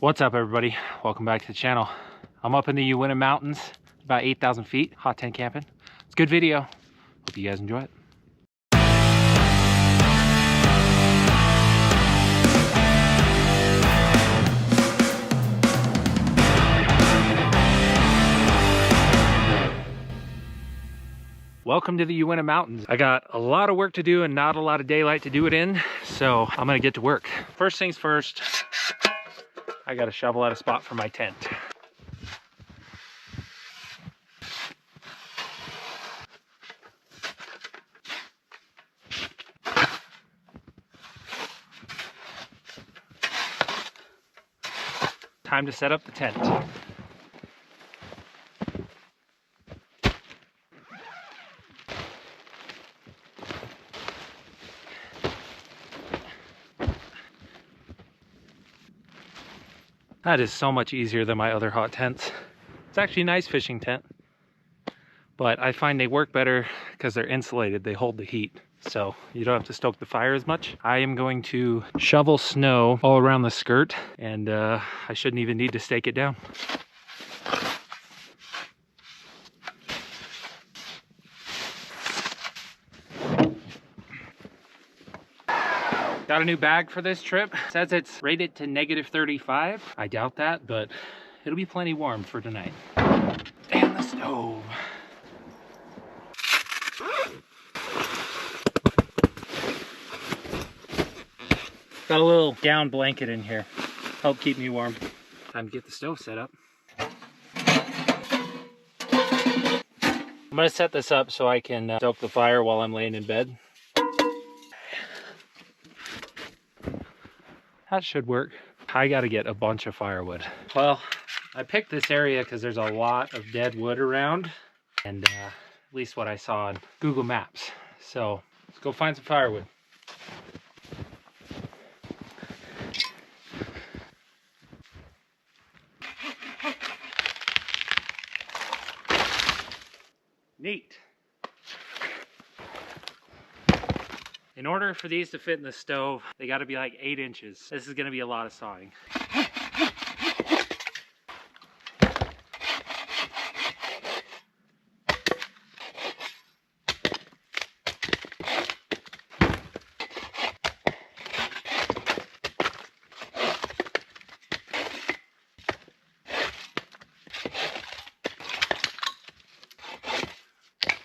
What's up, everybody? Welcome back to the channel. I'm up in the Uinta Mountains, about 8,000 feet, hot tent camping. It's a good video. Hope you guys enjoy it. Welcome to the Uinta Mountains. I got a lot of work to do and not a lot of daylight to do it in, so I'm gonna get to work. First things first, I gotta shovel out a spot for my tent. Time to set up the tent. That is so much easier than my other hot tents. It's actually a nice fishing tent, but I find they work better because they're insulated. They hold the heat, so you don't have to stoke the fire as much. I am going to shovel snow all around the skirt, and I shouldn't even need to stake it down. Got a new bag for this trip. It says it's rated to -35. I doubt that, but it'll be plenty warm for tonight. And the stove. Got a little down blanket in here. Help keep me warm. Time to get the stove set up. I'm gonna set this up so I can stoke the fire while I'm laying in bed. That should work. I gotta get a bunch of firewood. Well, I picked this area because there's a lot of dead wood around, and at least what I saw on Google Maps. So let's go find some firewood. Neat. In order for these to fit in the stove, they got to be like 8 inches. This is going to be a lot of sawing.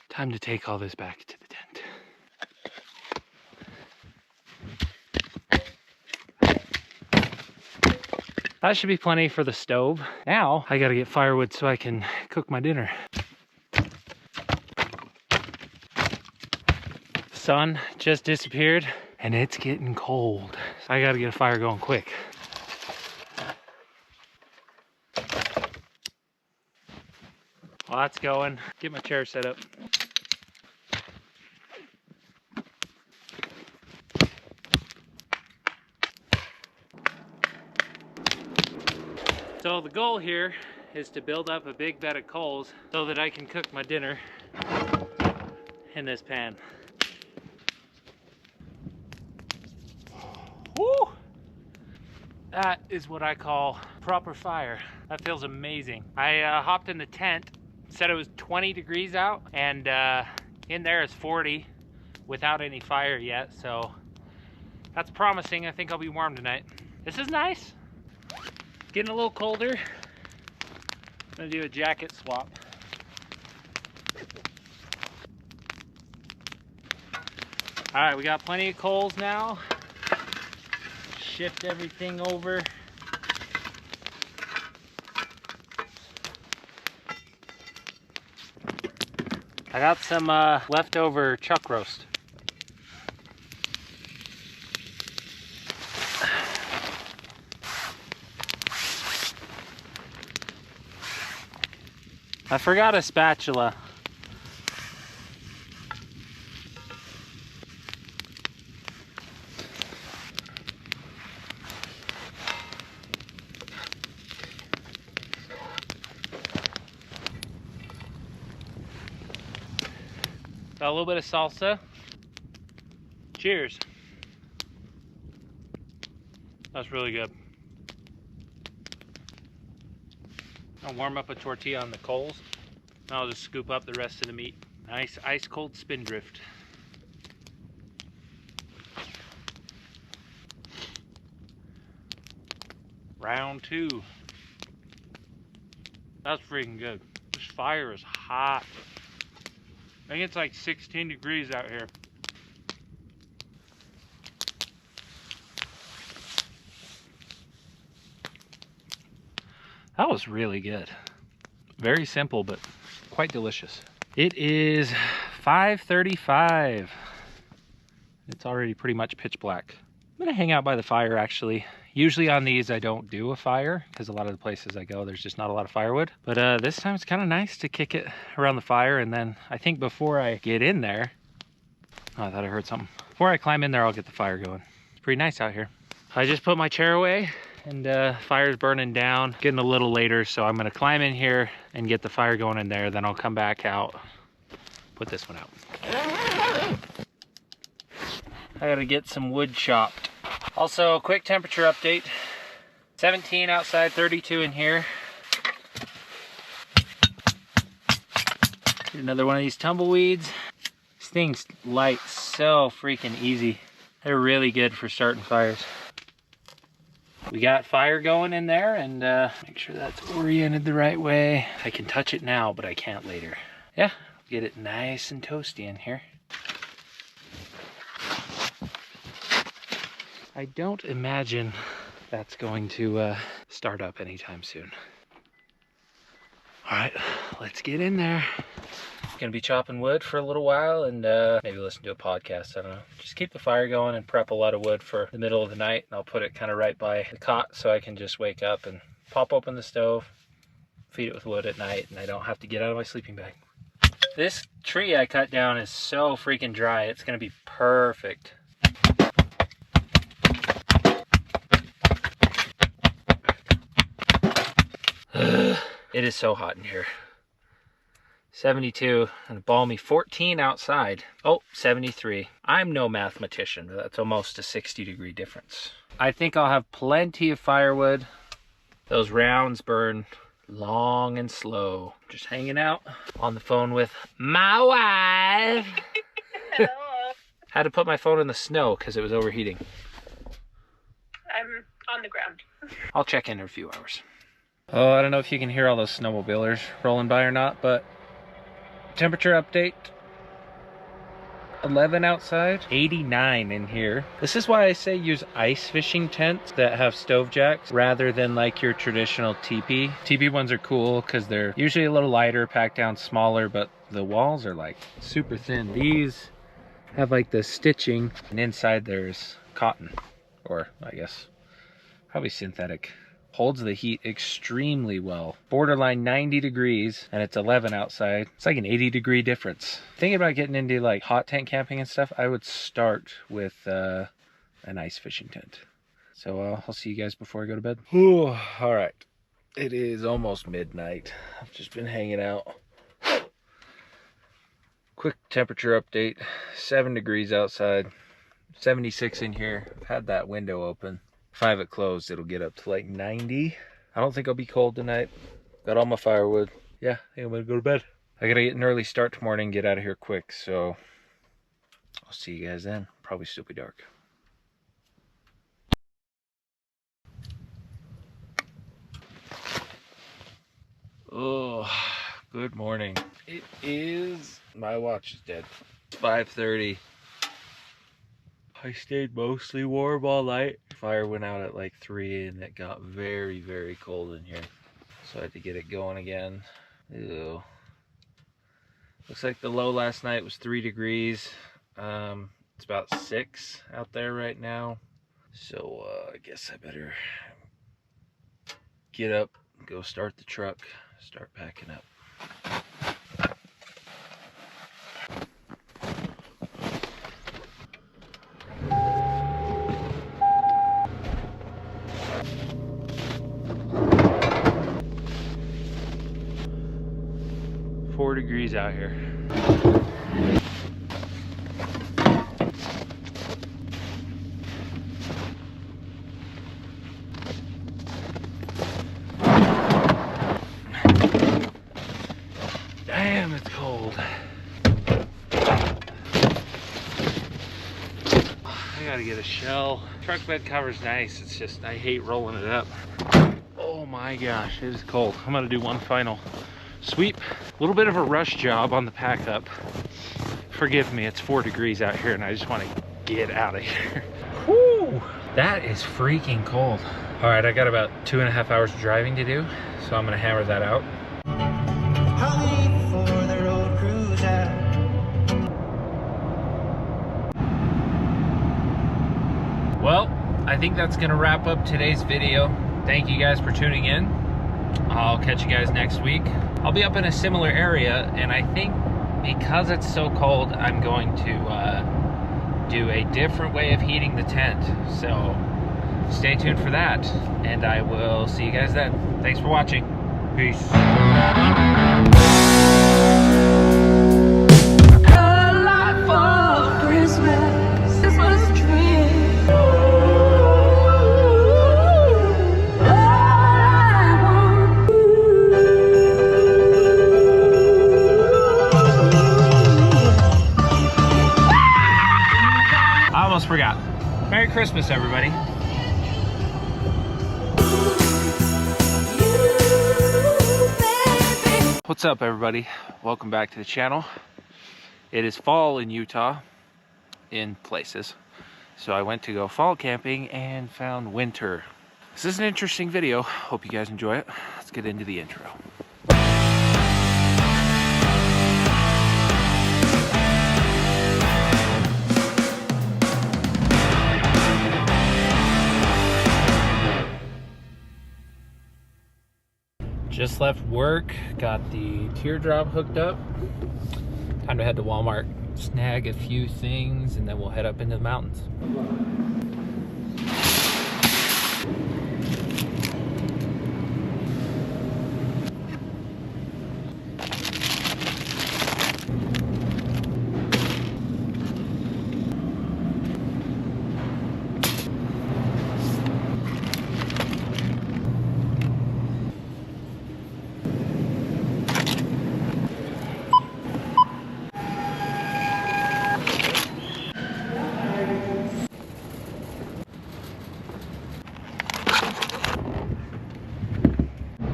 Time to take all this back to the tent. That should be plenty for the stove. Now, I gotta get firewood so I can cook my dinner. The sun just disappeared and it's getting cold. So I gotta get a fire going quick. While that's going, get my chair set up. So the goal here is to build up a big bed of coals so that I can cook my dinner in this pan. Woo! That is what I call proper fire. That feels amazing. I hopped in the tent, said it was 20 degrees out, and in there is 40 without any fire yet, so that's promising. I think I'll be warm tonight. This is nice. Getting a little colder. I'm gonna do a jacket swap. All right, we got plenty of coals now. Shift everything over. I got some leftover chuck roast. I forgot a spatula. Got a little bit of salsa. Cheers. That's really good. I'll warm up a tortilla on the coals. And I'll just scoop up the rest of the meat. Nice ice cold spindrift. Round 2. That's freaking good. This fire is hot. I think it's like 16 degrees out here. That was really good. Very simple, but quite delicious. It is 5:35. It's already pretty much pitch black. I'm gonna hang out by the fire actually. Usually on these I don't do a fire because a lot of the places I go there's just not a lot of firewood. But this time it's kind of nice to kick it around the fire, and then I think before I get in there, oh, I thought I heard something. Before I climb in there, I'll get the fire going. It's pretty nice out here. I just put my chair away and fire's burning down, getting a little later, so I'm gonna climb in here and get the fire going in there, then I'll come back out, put this one out. I gotta get some wood chopped. Also, a quick temperature update. 17 outside, 32 in here. Get another one of these tumbleweeds. These things light so freaking easy. They're really good for starting fires. We got fire going in there, and make sure that's oriented the right way. I can touch it now, but I can't later. Yeah, get it nice and toasty in here. I don't imagine that's going to start up anytime soon. All right, let's get in there. Gonna be chopping wood for a little while and maybe listen to a podcast, I don't know. Just keep the fire going and prep a lot of wood for the middle of the night, and I'll put it kind of right by the cot so I can just wake up and pop open the stove, feed it with wood at night, and I don't have to get out of my sleeping bag. This tree I cut down is so freaking dry, it's gonna be perfect. It is so hot in here. 72 and a balmy 14 outside. Oh, 73. I'm no mathematician, but that's almost a 60-degree difference. I think I'll have plenty of firewood. Those rounds burn long and slow. Just hanging out on the phone with my wife. Hello. Had to put my phone in the snow because it was overheating. I'm on the ground. I'll check in a few hours. Oh, I don't know if you can hear all those snowmobilers rolling by or not, but temperature update. 11 outside, 89 in here. This is why I say use ice fishing tents that have stove jacks rather than like your traditional teepee. Teepee ones are cool because they're usually a little lighter, packed down smaller, but the walls are like super thin. These have like the stitching, and inside there's cotton, or I guess probably synthetic. Holds the heat extremely well. Borderline 90 degrees, and it's 11 outside. It's like an 80-degree difference. Thinking about getting into like hot tent camping and stuff, I would start with an ice fishing tent. So I'll see you guys before I go to bed. All right, it is almost midnight. I've just been hanging out. Quick temperature update. 7 degrees outside, 76 in here. I've had that window open. If I have it closed, it'll get up to like 90. I don't think I'll be cold tonight. Got all my firewood. Yeah, I think I'm gonna go to bed. I gotta get an early start tomorrow and get out of here quick, so I'll see you guys then. Probably still be dark. Oh, good morning. It is, my watch is dead. It's 5:30. I stayed mostly warm all night. Fire went out at like 3 and it got very, very cold in here. So I had to get it going again. Ew. Looks like the low last night was 3 degrees. It's about 6 out there right now. So I guess I better get up, go start the truck, start packing up. 4 degrees out here. gotta get a shell. Truck bed cover's nice, it's just, I hate rolling it up. Oh my gosh, it is cold. I'm gonna do one final sweep. A little bit of a rush job on the pack up. Forgive me, it's 4 degrees out here and I just wanna get out of here. Woo! That is freaking cold. All right, I got about 2.5 hours of driving to do, so I'm gonna hammer that out. Well, I think that's gonna wrap up today's video. Thank you guys for tuning in. I'll catch you guys next week. I'll be up in a similar area, and I think because it's so cold, I'm going to do a different way of heating the tent. So stay tuned for that, and I will see you guys then. Thanks for watching. Peace. I almost forgot. Merry Christmas, everybody. What's up, everybody? Welcome back to the channel. It is fall in Utah, in places. So I went to go fall camping and found winter. This is an interesting video. Hope you guys enjoy it. Let's get into the intro. Just left work, got the teardrop hooked up. Time to head to Walmart, snag a few things, and then we'll head up into the mountains.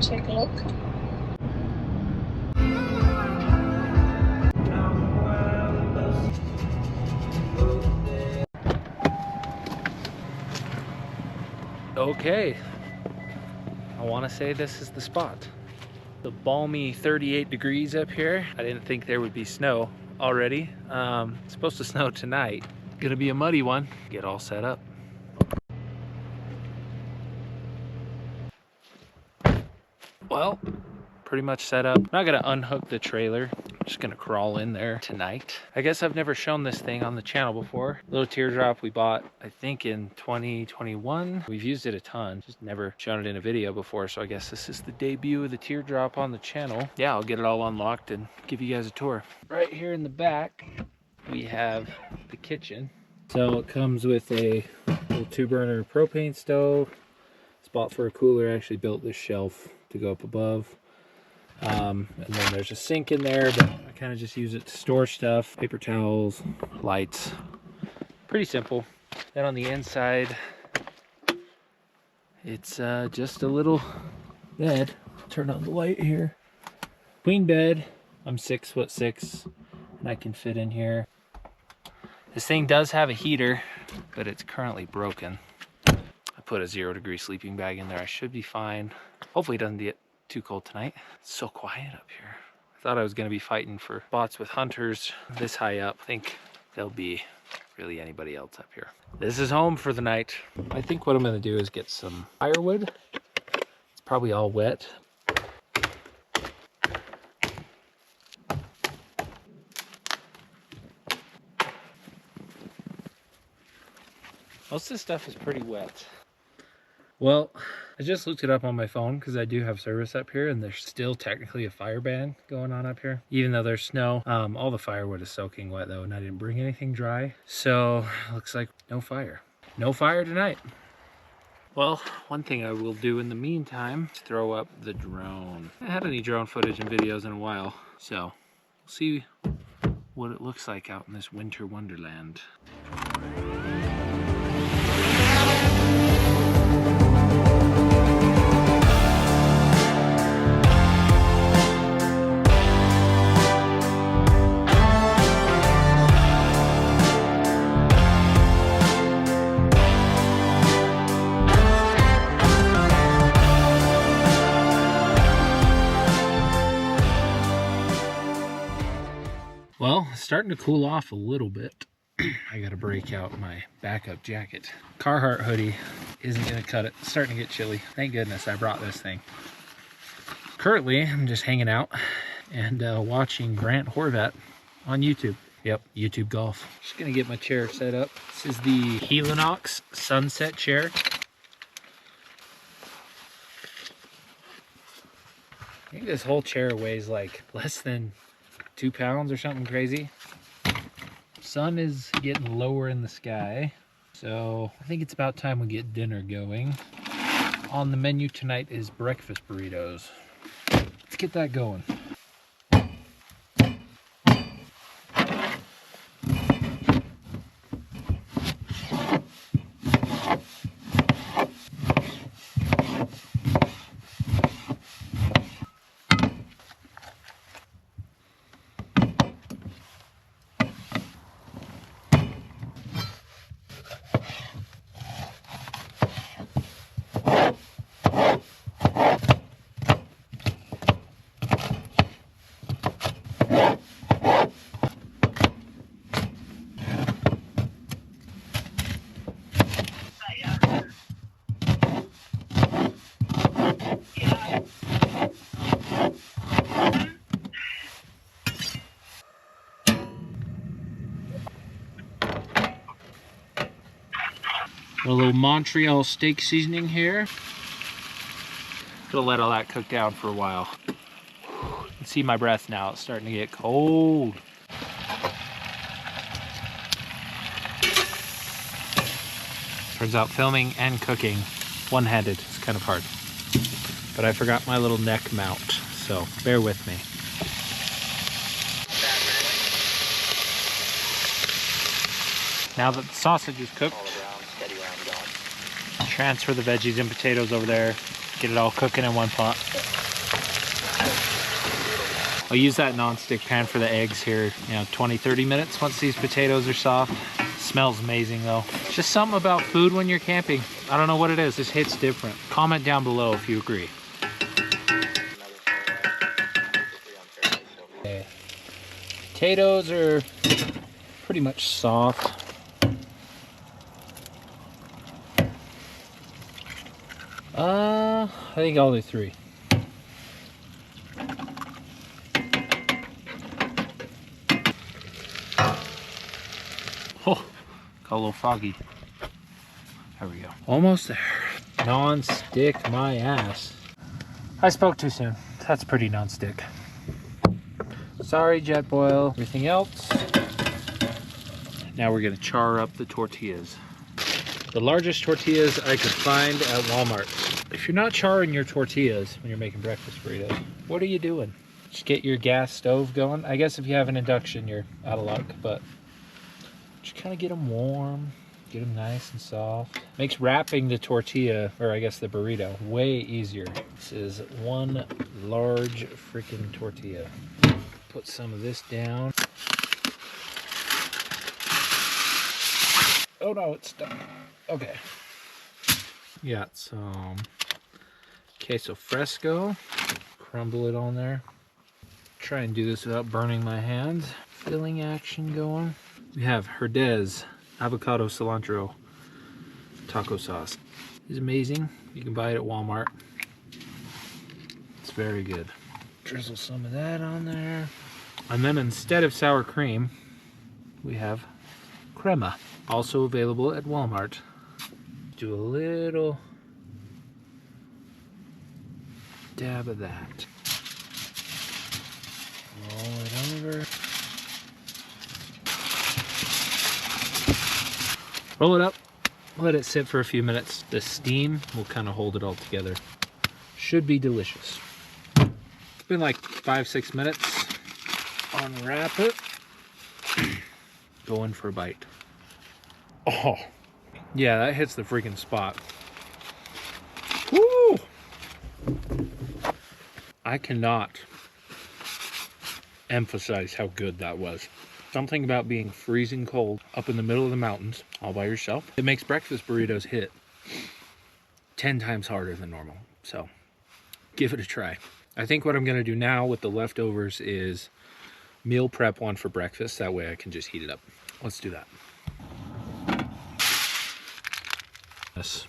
Take a look. Okay, I want to say this is the spot. The balmy 38 degrees up here. I didn't think there would be snow already. It's supposed to snow tonight. Gonna be a muddy one. Get all set up. Well, pretty much set up. I'm not gonna unhook the trailer. I'm just gonna crawl in there tonight. I guess I've never shown this thing on the channel before. Little teardrop we bought, I think in 2021. We've used it a ton, just never shown it in a video before. So I guess this is the debut of the teardrop on the channel. Yeah, I'll get it all unlocked and give you guys a tour. Right here in the back, we have the kitchen. So it comes with a little 2-burner propane stove. It's bought for a cooler. I actually built this shelf to go up above. And then there's a sink in there, but I kind of just use it to store stuff. Paper towels, lights. Pretty simple. Then on the inside, it's just a little bed. Turn on the light here. Queen bed. I'm 6'6", and I can fit in here. This thing does have a heater, but it's currently broken. I put a 0-degree sleeping bag in there. I should be fine. Hopefully it doesn't get too cold tonight. It's so quiet up here. I thought I was going to be fighting for spots with hunters this high up. I think there'll be really anybody else up here. This is home for the night. I think what I'm going to do is get some firewood. It's probably all wet. Most of this stuff is pretty wet. Well, I just looked it up on my phone because I do have service up here, and there's still technically a fire ban going on up here. Even though there's snow, all the firewood is soaking wet though, and I didn't bring anything dry. So looks like no fire. No fire tonight. Well, one thing I will do in the meantime is throw up the drone. I haven't had any drone footage and videos in a while, so we'll see what it looks like out in this winter wonderland. starting to cool off a little bit. I gotta break out my backup jacket. Carhartt hoodie isn't gonna cut it. It's starting to get chilly. Thank goodness I brought this thing. Currently, I'm just hanging out and watching Grant Horvat on YouTube. Yep, YouTube Golf. Just gonna get my chair set up. This is the Helinox Sunset chair. I think this whole chair weighs like less than 2 pounds or something crazy. Sun is getting lower in the sky, so I think it's about time we get dinner going. On the menu tonight is breakfast burritos. Let's get that going. A little Montreal steak seasoning here. Gonna let all that cook down for a while. You can see my breath now, it's starting to get cold. Turns out filming and cooking one-handed is kind of hard. But I forgot my little neck mount, so bear with me. Now that the sausage is cooked, transfer the veggies and potatoes over there, get it all cooking in one pot. I'll use that non-stick pan for the eggs here, 20-30 minutes once these potatoes are soft. Smells amazing though. Just something about food when you're camping. I don't know what it is, this hits different. Comment down below if you agree. Okay. Potatoes are pretty much soft. I think I'll do 3. Oh, got a little foggy. There we go. Almost there. Non-stick my ass. I spoke too soon. That's pretty non-stick. Sorry, Jetboil. Everything else. Now we're gonna char up the tortillas. The largest tortillas I could find at Walmart. If you're not charring your tortillas when you're making breakfast burritos, what are you doing? Just get your gas stove going. I guess if you have an induction, you're out of luck, but just kind of get them warm, get them nice and soft. Makes wrapping the tortilla, or I guess the burrito, way easier. This is one large freaking tortilla. Put some of this down. Oh no, it's stuck. Okay. Got some queso fresco. Crumble it on there. Try and do this without burning my hands. Filling action going. We have Herdez avocado cilantro taco sauce. It's amazing. You can buy it at Walmart. It's very good. Drizzle some of that on there. And then instead of sour cream, we have crema. Also available at Walmart. Do a little dab of that. Roll it over. Roll it up. Let it sit for a few minutes. The steam will kind of hold it all together. Should be delicious. It's been like 5-6 minutes. Unwrap it. Go in for a bite. Oh, yeah, that hits the freaking spot. Woo! I cannot emphasize how good that was. Something about being freezing cold up in the middle of the mountains all by yourself. It makes breakfast burritos hit 10 times harder than normal. So give it a try. I think what I'm gonna do now with the leftovers is meal prep one for breakfast. That way I can just heat it up. Let's do that. Yes.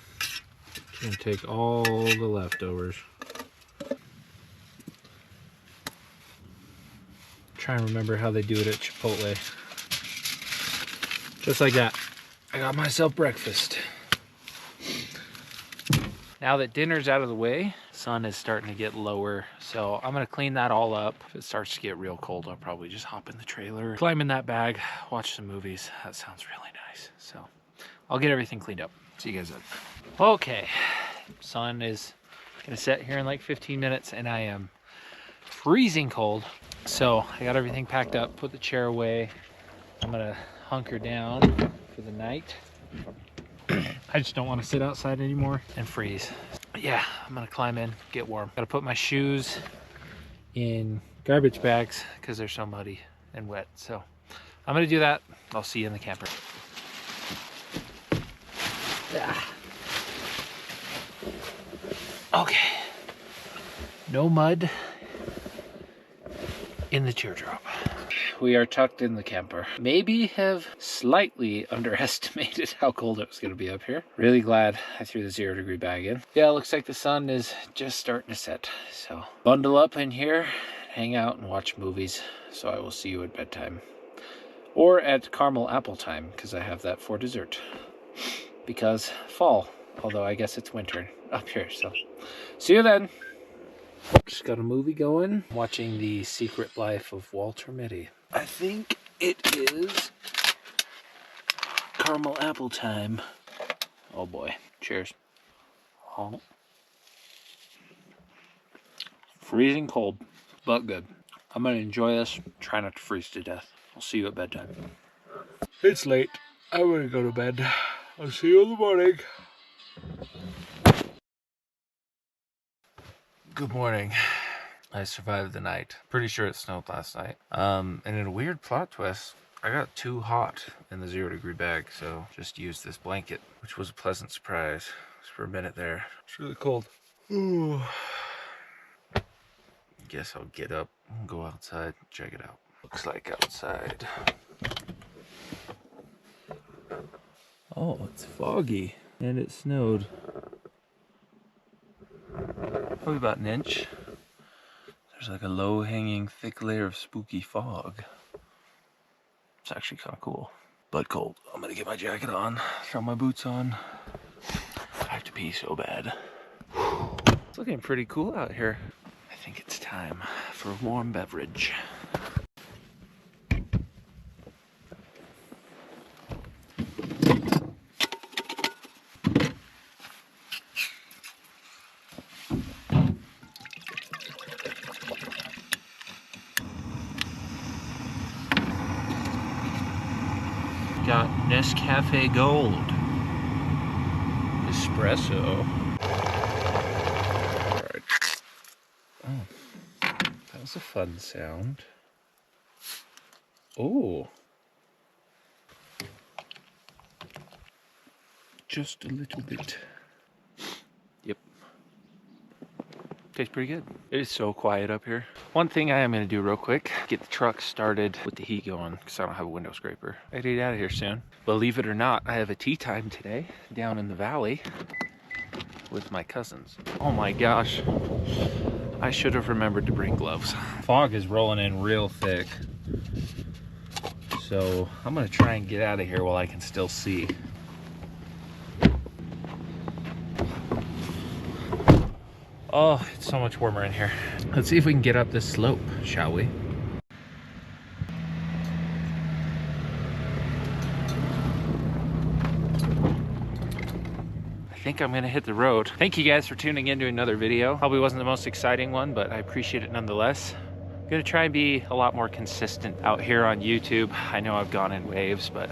Gonna take all the leftovers. Try and remember how they do it at Chipotle. Just like that. I got myself breakfast. Now that dinner's out of the way, sun is starting to get lower, so I'm gonna clean that all up. If it starts to get real cold, I'll probably just hop in the trailer, climb in that bag, watch some movies. That sounds really nice. So I'll get everything cleaned up. See you guys then. Okay, sun is gonna set here in like 15 minutes and I am freezing cold. So I got everything packed up, put the chair away. I'm gonna hunker down for the night. I just don't want to sit outside anymore and freeze. Yeah, I'm gonna climb in, get warm. Gotta put my shoes in garbage bags because they're so muddy and wet. So I'm gonna do that. I'll see you in the camper. Yeah. Okay. No mud in the teardrop. We are tucked in the camper. Maybe have slightly underestimated how cold it was going to be up here. Really glad I threw the 0 degree bag in. Yeah, it looks like the sun is just starting to set. So bundle up in here, hang out and watch movies. So I will see you at bedtime. Or at caramel apple time, because I have that for dessert. Because fall, although I guess it's winter up here. So see you then. Just got a movie going. Watching The Secret Life of Walter Mitty. I think it is caramel apple time. Oh boy. Cheers. Oh. Freezing cold, but good. I'm gonna enjoy this. Try not to freeze to death. I'll see you at bedtime. It's late. I'm gonna go to bed. I'll see you in the morning. Good morning. I survived the night. Pretty sure it snowed last night. And in a weird plot twist, I got too hot in the 0 degree bag, so just used this blanket, which was a pleasant surprise. Just for a minute there. It's really cold. Ooh. Guess I'll get up and go outside and check it out. Looks like outside. Oh, it's foggy. And it snowed. Probably about an inch. There's like a low-hanging, thick layer of spooky fog. It's actually kind of cool, but cold. I'm gonna get my jacket on, throw my boots on. I have to pee so bad. It's looking pretty cool out here. I think it's time for a warm beverage. Got Nescafe Gold. Espresso. Alright. Oh, that was a fun sound. Oh. Just a little bit. Yep. Tastes pretty good. It is so quiet up here. One thing I am going to do real quick, get the truck started with the heat going because I don't have a window scraper. I gotta get out of here soon. Believe it or not, I have a tea time today down in the valley with my cousins. Oh my gosh. I should have remembered to bring gloves. Fog is rolling in real thick. So I'm going to try and get out of here while I can still see. Oh, it's so much warmer in here. Let's see if we can get up this slope, shall we? I think I'm gonna hit the road. Thank you guys for tuning in to another video. Probably wasn't the most exciting one, but I appreciate it nonetheless. I'm gonna try and be a lot more consistent out here on YouTube. I know I've gone in waves, but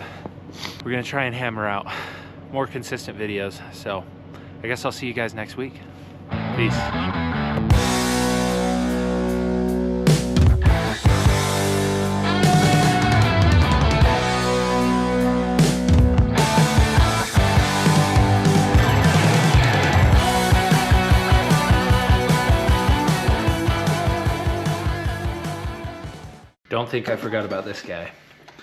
we're gonna try and hammer out more consistent videos. So I guess I'll see you guys next week. Peace. Don't think I forgot about this guy.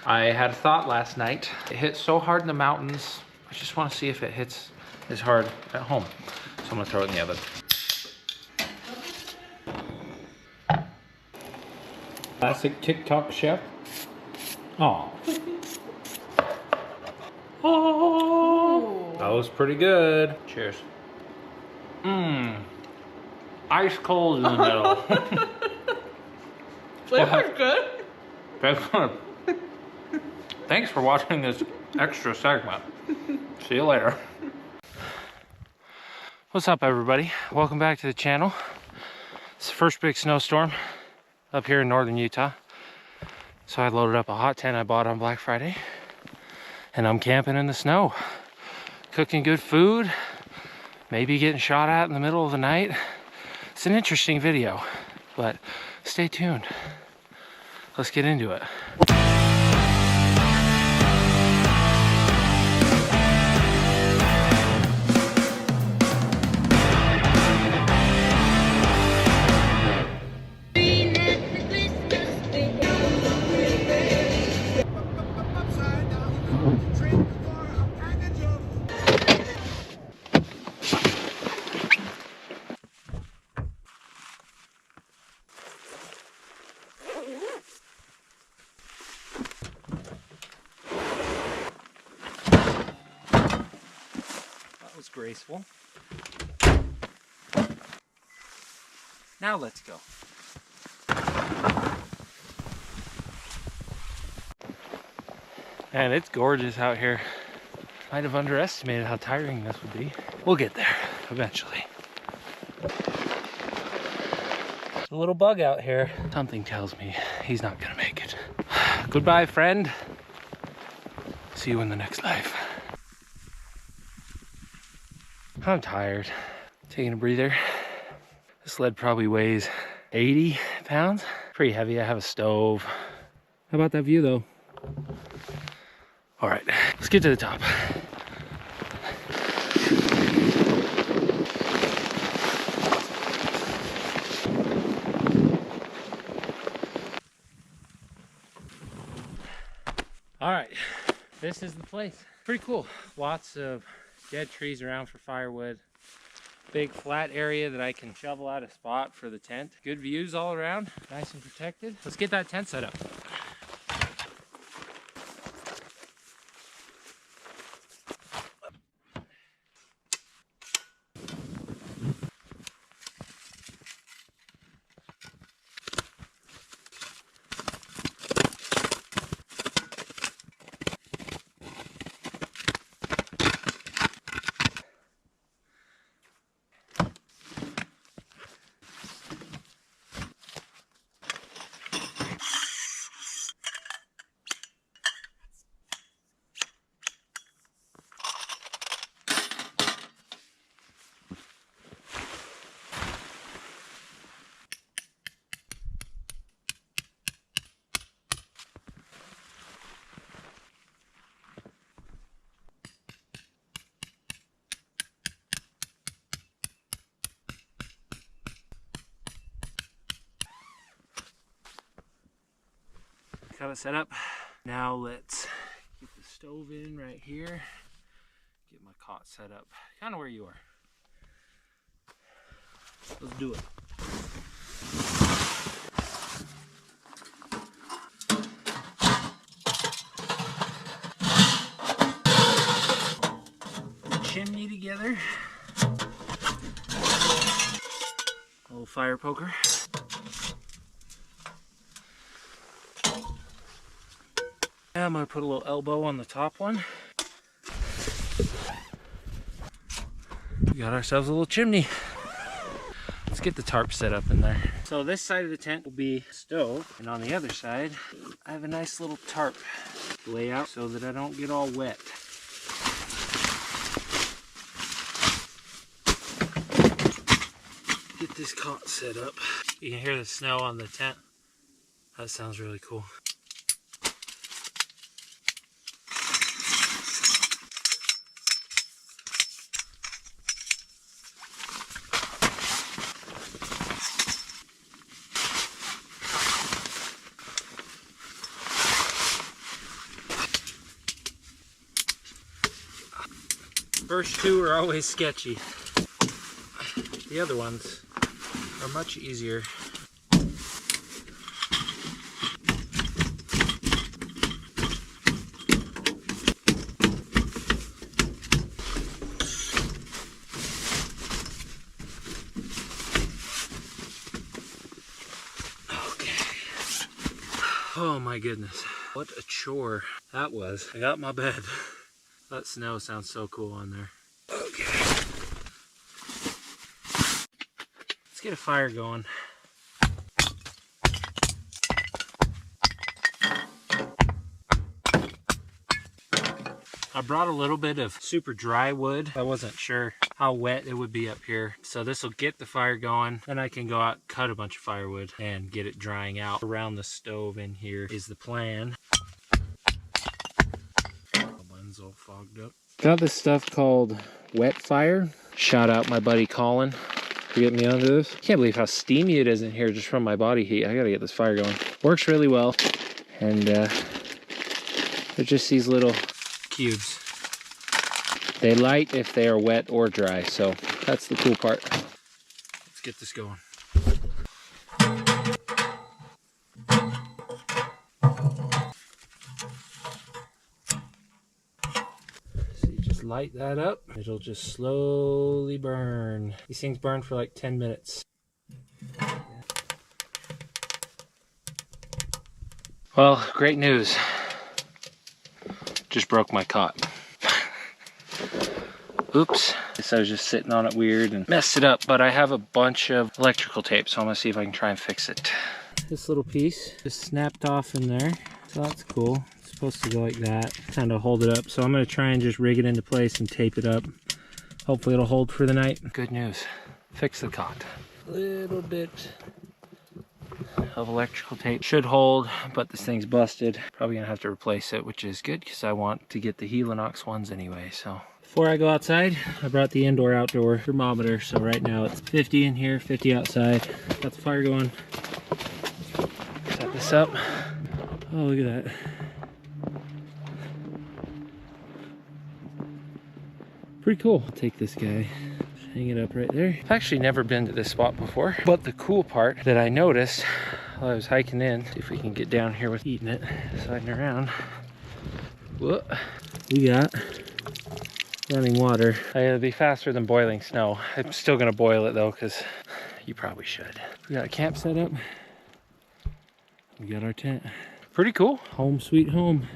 I had a thought last night. It hit so hard in the mountains. I just want to see if it hits as hard at home. So I'm gonna throw it in the oven. Classic TikTok chef. Oh. Oh. That was pretty good. Cheers. Mmm. Ice cold in the middle. Flavor's good. Thanks for watching this extra segment. See you later. What's up, everybody? Welcome back to the channel. It's the first big snowstorm up here in northern Utah. So I loaded up a hot tent I bought on Black Friday. And I'm camping in the snow. Cooking good food. Maybe getting shot at in the middle of the night. It's an interesting video, but stay tuned. Let's get into it. Was graceful. Now let's go. And it's gorgeous out here. Might have underestimated how tiring this would be. We'll get there eventually. A little bug out here. Something tells me he's not gonna make it. Goodbye, friend. See you in the next life. I'm tired. Taking a breather. This sled probably weighs 80 pounds. Pretty heavy. I have a stove. How about that view though? All right, let's get to the top. All right, this is the place. Pretty cool. Lots of dead trees around for firewood. Big flat area that I can shovel out a spot for the tent. Good views all around, nice and protected. Let's get that tent set up. Got it set up. Now let's get the stove in right here. Get my cot set up kind of where you are. Let's do it. Chimney together. A little fire poker. Now I'm going to put a little elbow on the top one. We got ourselves a little chimney. Let's get the tarp set up in there. So this side of the tent will be stove, and on the other side I have a nice little tarp layout so that I don't get all wet. Get this cot set up. You can hear the snow on the tent. That sounds really cool. First two are always sketchy. The other ones are much easier. Oh my goodness, what a chore that was. I got my bed. That snow sounds so cool on there. Okay. Let's get a fire going. I brought a little bit of super dry wood. I wasn't sure how wet it would be up here. So this will get the fire going. Then I can go out, cut a bunch of firewood and get it drying out around the stove in here is the plan. One's all fogged up. Got this stuff called wet fire. Shout out my buddy Colin for getting me onto this. Can't believe how steamy it is in here just from my body heat. I gotta get this fire going. Works really well. And they're just these little cubes. They light if they are wet or dry, so that's the cool part. Let's get this going. So you just light that up, it'll just slowly burn. These things burn for like 10 minutes. Well, great news. Just broke my cot. Oops, I was just sitting on it weird and messed it up, but I have a bunch of electrical tape, so I'm gonna see if I can try and fix it. This little piece just snapped off in there, so that's cool. It's supposed to go like that, kind of hold it up. So I'm gonna try and just rig it into place and tape it up. Hopefully it'll hold for the night. Good news, fix the cot. A little bit of electrical tape should hold, but this thing's busted. Probably gonna have to replace it, which is good because I want to get the Helinox ones anyway, so. Before I go outside, I brought the indoor-outdoor thermometer. So right now it's 50 in here, 50 outside. Got the fire going. Set this up. Oh, look at that. Pretty cool. I'll take this guy, hang it up right there. I've actually never been to this spot before, but the cool part that I noticed while I was hiking in, see if we can get down here with eating it, sliding around. Whoa. We got running water. It'll be faster than boiling snow. I'm still gonna boil it though, because you probably should. We got a camp set up. We got our tent. Pretty cool. Home sweet home.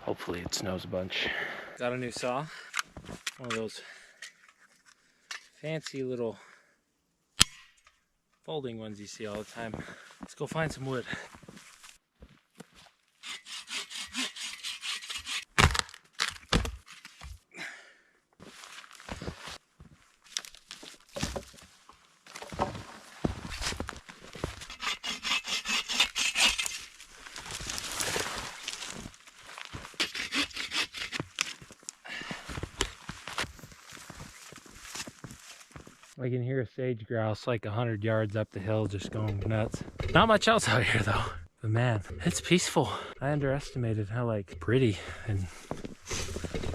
Hopefully it snows a bunch. Got a new saw. One of those fancy little folding ones you see all the time. Let's go find some wood. I can hear a sage grouse like 100 yards up the hill just going nuts. Not much else out here though. But man, it's peaceful. I underestimated how like pretty and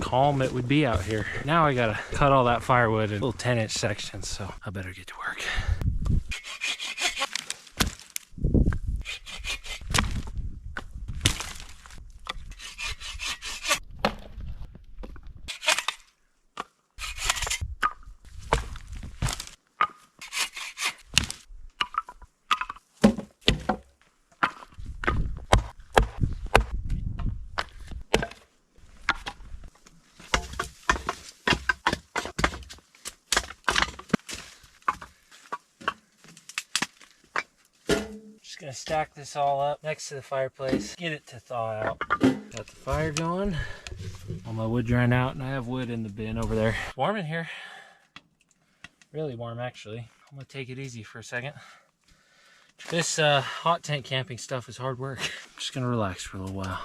calm it would be out here. Now I gotta cut all that firewood in little 10-inch sections, so I better get to work. Just gonna stack this all up next to the fireplace, get it to thaw out. Got the fire going, all my wood drying out, and I have wood in the bin over there. It's warm in here, really warm actually. I'm gonna take it easy for a second. This hot tent camping stuff is hard work. I'm just gonna relax for a little while.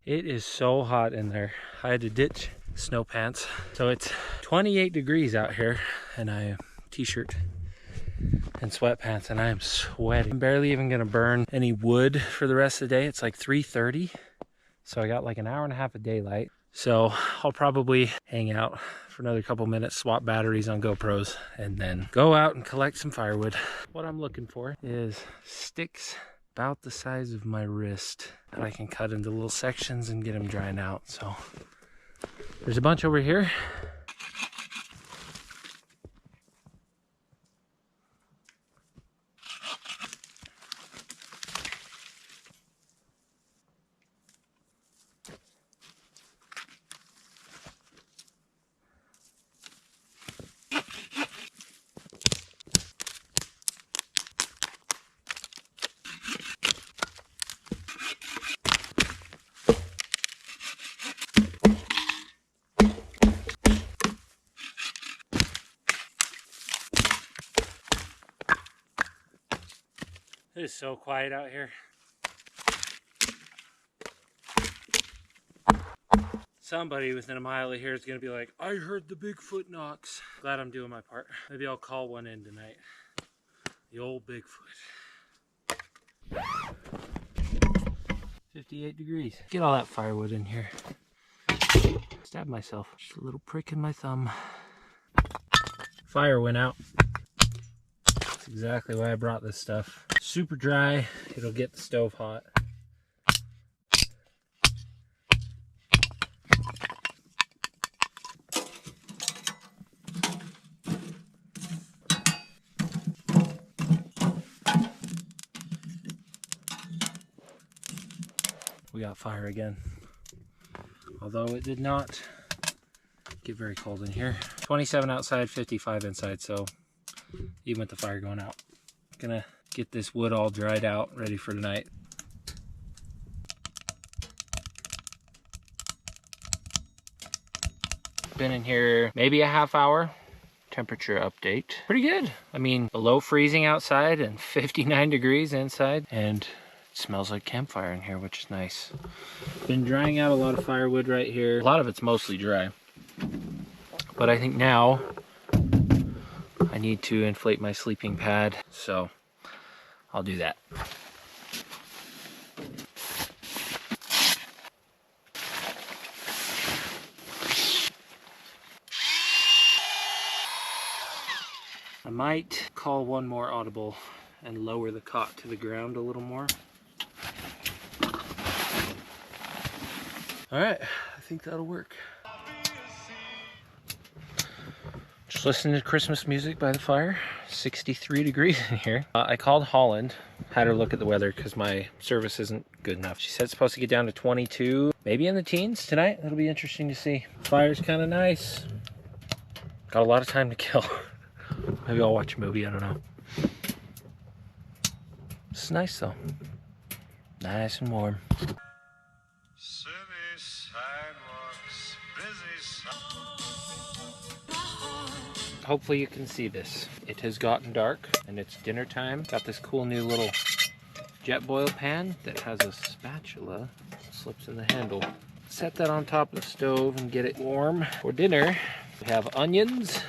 It is so hot in there. I had to ditch snow pants. So it's 28 degrees out here, and I have t-shirt and sweatpants, and I am sweating. I'm barely even gonna burn any wood for the rest of the day. It's like 3:30, so I got like an hour and a half of daylight. So I'll probably hang out for another couple minutes, swap batteries on GoPros, and then go out and collect some firewood. What I'm looking for is sticks about the size of my wrist that I can cut into little sections and get them drying out. So there's a bunch over here. It is so quiet out here. Somebody within a mile of here is going to be like, I heard the Bigfoot knocks. Glad I'm doing my part. Maybe I'll call one in tonight. The old Bigfoot. 58 degrees. Get all that firewood in here. Stab myself. Just a little prick in my thumb. Fire went out. That's exactly why I brought this stuff. Super dry. It'll get the stove hot. We got fire again. Although it did not get very cold in here. 27 outside, 55 inside, so even with the fire going out. Gonna get this wood all dried out, ready for tonight. Been in here maybe a half hour. Temperature update. Pretty good. I mean, below freezing outside and 59 degrees inside. And it smells like campfire in here, which is nice. Been drying out a lot of firewood right here. A lot of it's mostly dry. But I think now I need to inflate my sleeping pad. So I'll do that. I might call one more audible and lower the cot to the ground a little more. All right, I think that'll work. Just listening to Christmas music by the fire. 63 degrees in here. I called Holland, had her look at the weather because my service isn't good enough. She said it's supposed to get down to 22, maybe in the teens tonight. It'll be interesting to see. Fire's kind of nice. Got a lot of time to kill. Maybe I'll watch a movie, I don't know. It's nice though. Nice and warm. City sidewalks, busy. Hopefully you can see this. It has gotten dark and it's dinner time. Got this cool new little jet boil pan that has a spatula. Slips in the handle. Set that on top of the stove and get it warm. For dinner, we have onions,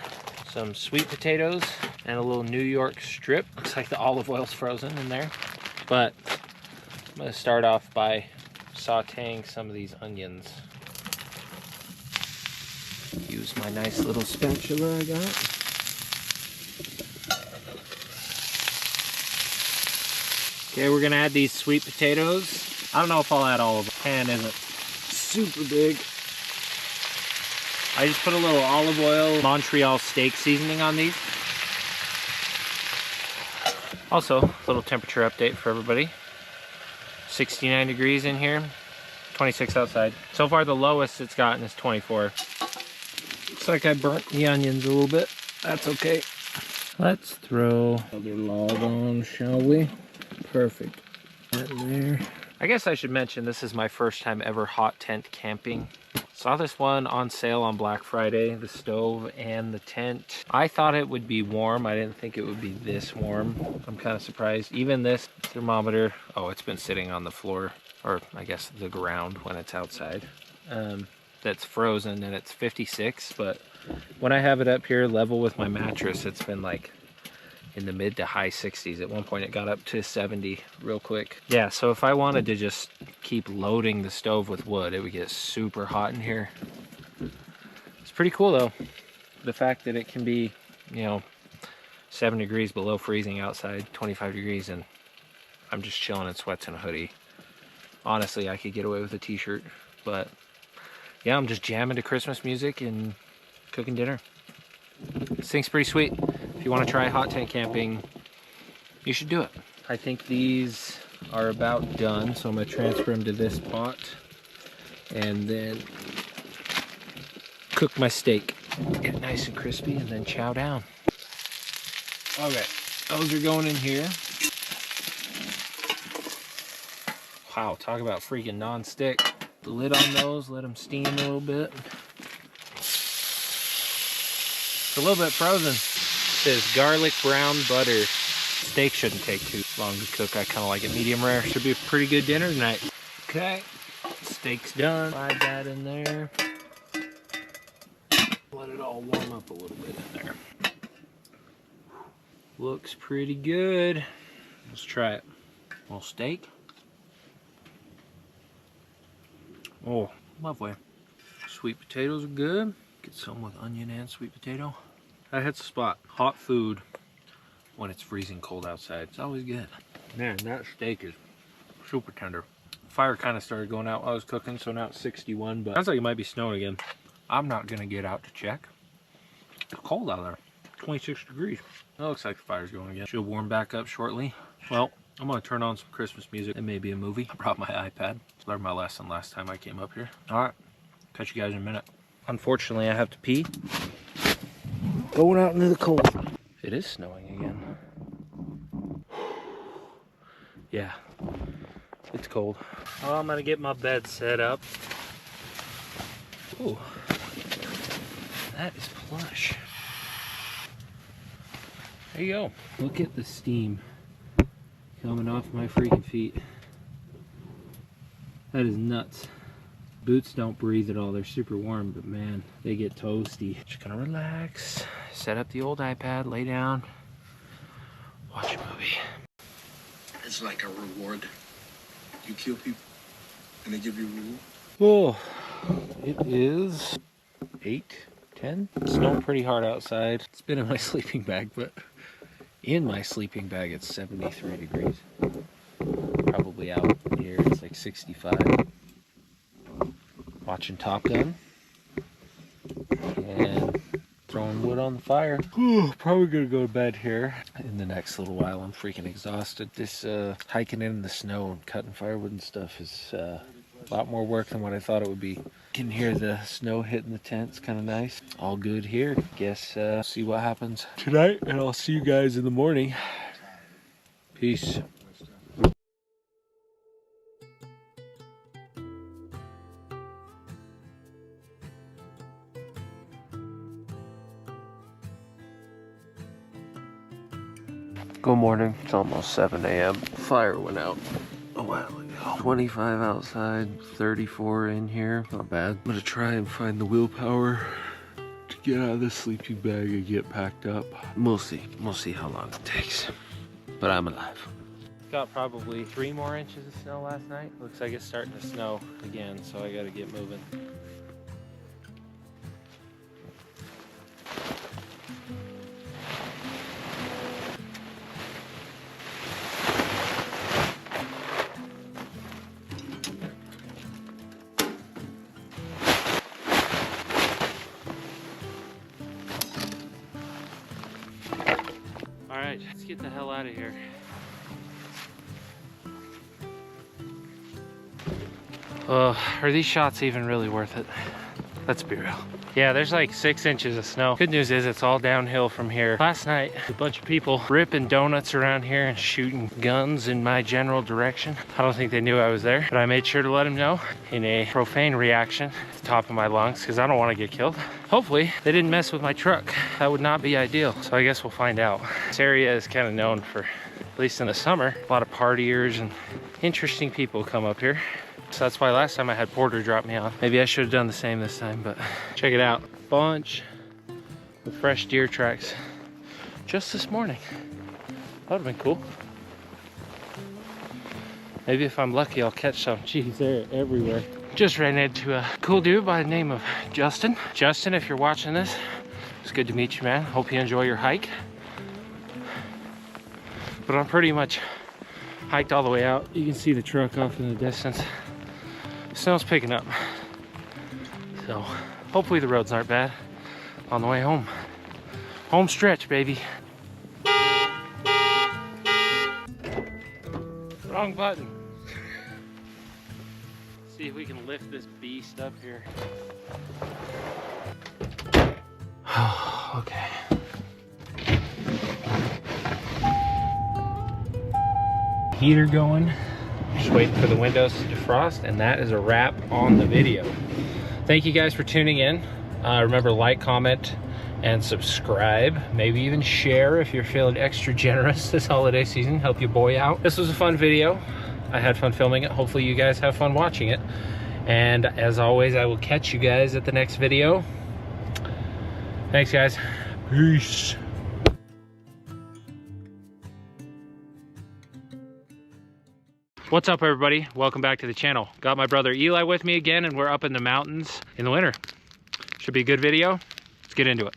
some sweet potatoes, and a little New York strip. Looks like the olive oil's frozen in there. But I'm gonna start off by sauteing some of these onions. Use my nice little spatula I got. Okay, we're gonna add these sweet potatoes. I don't know if I'll add all of them. The pan isn't super big. I just put a little olive oil, Montreal steak seasoning on these. Also, a little temperature update for everybody. 69 degrees in here, 26 outside. So far the lowest it's gotten is 24. Looks like I burnt the onions a little bit. That's okay. Let's throw another log on, shall we? Perfect. That in there. I guess I should mention this is my first time ever hot tent camping. Saw this one on sale on Black Friday, the stove and the tent. I thought it would be warm. I didn't think it would be this warm. I'm kind of surprised. Even this thermometer, oh, it's been sitting on the floor, or I guess the ground when it's outside. That's frozen and it's 56, but when I have it up here level with my mattress, it's been like in the mid to high 60s. At one point it got up to 70 real quick. Yeah, so if I wanted to just keep loading the stove with wood, it would get super hot in here. It's pretty cool though. The fact that it can be, you know, 7 degrees below freezing outside, 25 degrees, and I'm just chilling in sweats and a hoodie. Honestly, I could get away with a t-shirt, but yeah, I'm just jamming to Christmas music and cooking dinner. This thing's pretty sweet. If you want to try hot tent camping, you should do it. I think these are about done, so I'm going to transfer them to this pot and then cook my steak. Get it nice and crispy and then chow down. Okay, those are going in here. Wow, talk about freaking non-stick. The lid on those, let them steam a little bit. It's a little bit frozen. It says garlic brown butter. Steak shouldn't take too long to cook. I kind of like it medium rare. Should be a pretty good dinner tonight. Okay, steak's done. Slide that in there. Let it all warm up a little bit in there. Looks pretty good. Let's try it. A little steak. Oh, lovely. Sweet potatoes are good. Get some with onion and sweet potato. That hits the spot. Hot food when it's freezing cold outside. It's always good. Man, that steak is super tender. Fire kind of started going out while I was cooking, so now it's 61, but sounds like it might be snowing again. I'm not gonna get out to check. It's cold out there. 26 degrees. It looks like the fire's going again. Should warm back up shortly. Well, I'm gonna turn on some Christmas music and maybe a movie. I brought my iPad. Learned my lesson last time I came up here. All right, catch you guys in a minute. Unfortunately, I have to pee. Going out into the cold. It is snowing again. Yeah, it's cold. Well, I'm gonna get my bed set up. Ooh, that is plush. There you go. Look at the steam coming off my freaking feet. That is nuts. Boots don't breathe at all. They're super warm, but man, they get toasty. Just gonna relax, set up the old iPad, lay down, watch a movie. It's like a reward. You kill people and they give you a reward. Oh, it is 8:10. It's snowing pretty hard outside. It's been in my sleeping bag, but in my sleeping bag it's 73 degrees. Probably out here it's like 65. Watching Top Gun and throwing wood on the fire. Ooh, probably gonna go to bed here in the next little while. I'm freaking exhausted. This hiking in the snow and cutting firewood and stuff is a lot more work than what I thought it would be. You can hear the snow hitting the tent. It's kind of nice. All good here. Guess see what happens tonight, and I'll see you guys in the morning. Peace. Good morning. It's almost 7 a.m. Fire went out a while ago. 25 outside, 34 in here. Not bad. I'm gonna try and find the willpower to get out of this sleeping bag and get packed up. We'll see. We'll see how long it takes. But I'm alive. Got probably 3 more inches of snow last night. Looks like it's starting to snow again, so I gotta get moving. Alright, let's get the hell out of here. Are these shots even really worth it? Let's be real. Yeah, there's like 6 inches of snow. Good news is it's all downhill from here. Last night, a bunch of people ripping donuts around here and shooting guns in my general direction. I don't think they knew I was there, but I made sure to let them know in a profane reaction at the top of my lungs because I don't want to get killed. Hopefully, they didn't mess with my truck. That would not be ideal, so I guess we'll find out. This area is kind of known for, at least in the summer, a lot of partiers and interesting people come up here. So that's why last time I had Porter drop me off. Maybe I should have done the same this time, but check it out. Bunch of fresh deer tracks just this morning. That would have been cool. Maybe if I'm lucky, I'll catch some. Jeez, they're everywhere. Just ran into a cool dude by the name of Justin. Justin, if you're watching this, it's good to meet you, man. Hope you enjoy your hike. But I'm pretty much hiked all the way out. You can see the truck off in the distance. Snow's picking up. So hopefully the roads aren't bad on the way home. Home stretch, baby. Wrong button. See if we can lift this beast up here. Okay. Heater going. Just waiting for the windows to defrost, and that is a wrap on the video. Thank you guys for tuning in. Remember, like, comment, and subscribe. Maybe even share if you're feeling extra generous this holiday season. Help your boy out. This was a fun video. I had fun filming it. Hopefully you guys have fun watching it. And as always, I will catch you guys at the next video. Thanks, guys. Peace. What's up, everybody? Welcome back to the channel. Got my brother Eli with me again, and we're up in the mountains in the winter. Should be a good video. Let's get into it.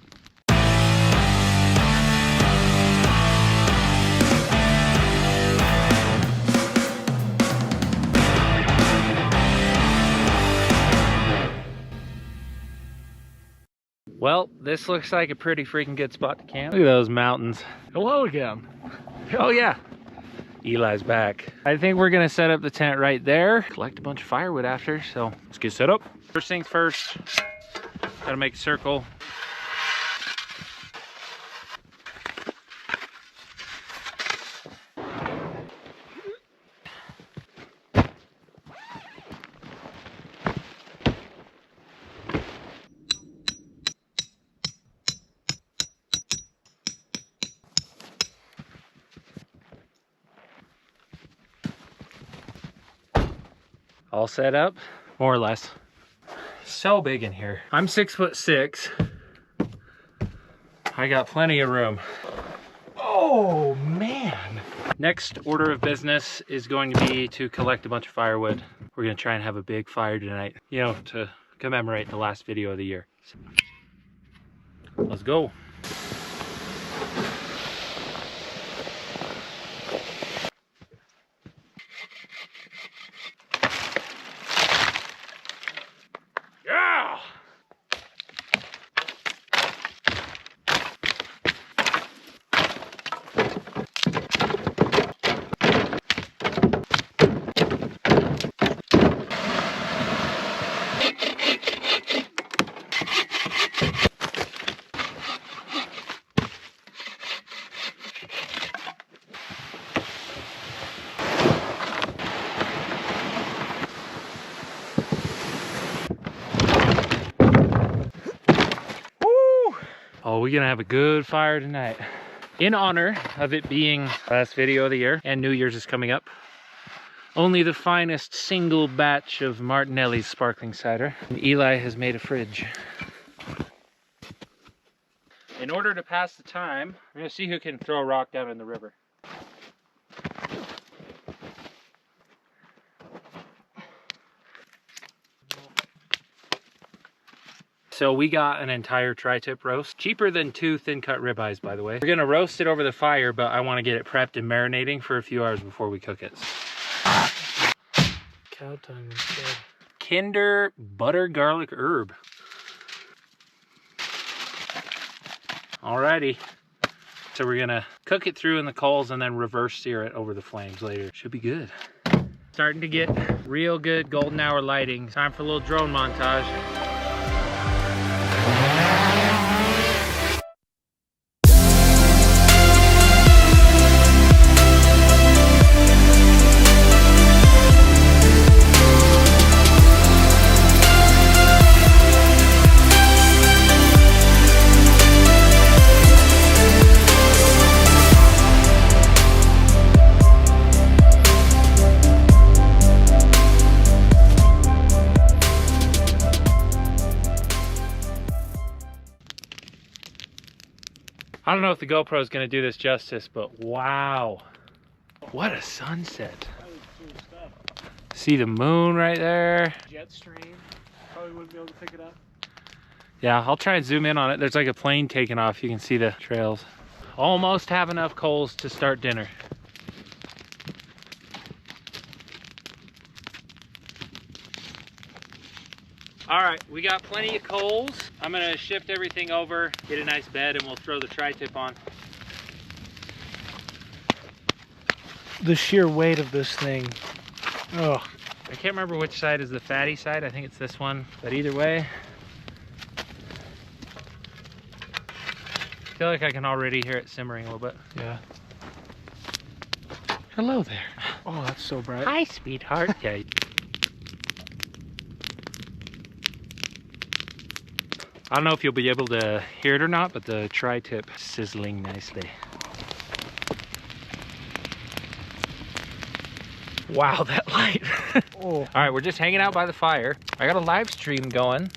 Well, this looks like a pretty freaking good spot to camp. Look at those mountains. Hello again. Oh yeah. Eli's back. I think we're gonna set up the tent right there. Collect a bunch of firewood after, so let's get set up. First things first, gotta make a circle. All set up, more or less. So big in here. I'm 6'6". I got plenty of room. Oh man. Next order of business is going to be to collect a bunch of firewood. We're gonna try and have a big fire tonight, you know, to commemorate the last video of the year. So, let's go. Oh, we're gonna have a good fire tonight. In honor of it being last video of the year and New Year's is coming up, only the finest single batch of Martinelli's sparkling cider. And Eli has made a fridge. In order to pass the time, we're gonna see who can throw a rock down in the river. So we got an entire tri-tip roast, cheaper than 2 thin cut ribeyes, by the way. We're gonna roast it over the fire, but I wanna get it prepped and marinating for a few hours before we cook it. Cow tongue instead. Kinder butter garlic herb. Alrighty. So we're gonna cook it through in the coals and then reverse sear it over the flames later. Should be good. Starting to get real good golden hour lighting. Time for a little drone montage. I don't know if the GoPro is going to do this justice, but wow. What a sunset. See the moon right there. Jet stream. Probably wouldn't be able to pick it up. Yeah, I'll try and zoom in on it. There's like a plane taking off. You can see the trails. Almost have enough coals to start dinner. All right, we got plenty of coals. I'm gonna shift everything over, get a nice bed, and we'll throw the tri-tip on. The sheer weight of this thing. Oh, I can't remember which side is the fatty side. I think it's this one, but either way, I feel like I can already hear it simmering a little bit. yeah. Hello there. Oh, that's so bright. Hi, sweetheart. Yeah. I don't know if you'll be able to hear it or not, but the tri-tip sizzling nicely. Wow, that light. Oh. All right, we're just hanging out by the fire. I got a live stream going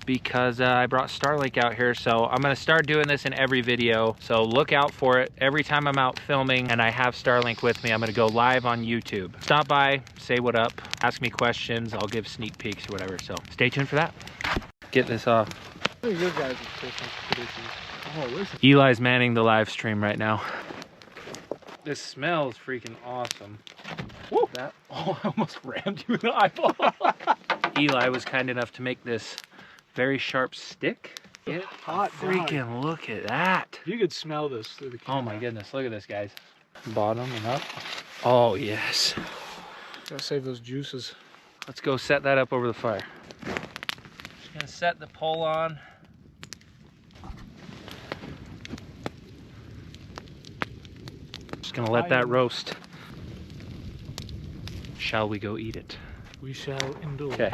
because I brought Starlink out here, so I'm gonna start doing this in every video, so look out for it. Every time I'm out filming and I have Starlink with me, I'm gonna go live on YouTube. Stop by, say what up, ask me questions, I'll give sneak peeks or whatever, so stay tuned for that. Get this off. Look at your guys' Christmas traditions. Oh, listen. Eli's manning the live stream right now. This smells freaking awesome. Woo! That, oh, I almost rammed you in the eyeball. Eli was kind enough to make this very sharp stick. Get Hot freaking dog. look at that. You could smell this through the camera. Oh my goodness, look at this, guys. Bottom and up. Oh yes. Gotta save those juices. Let's go set that up over the fire. Just gonna set the pole on. Just gonna let that roast. Shall we go eat it? We shall indulge. Okay.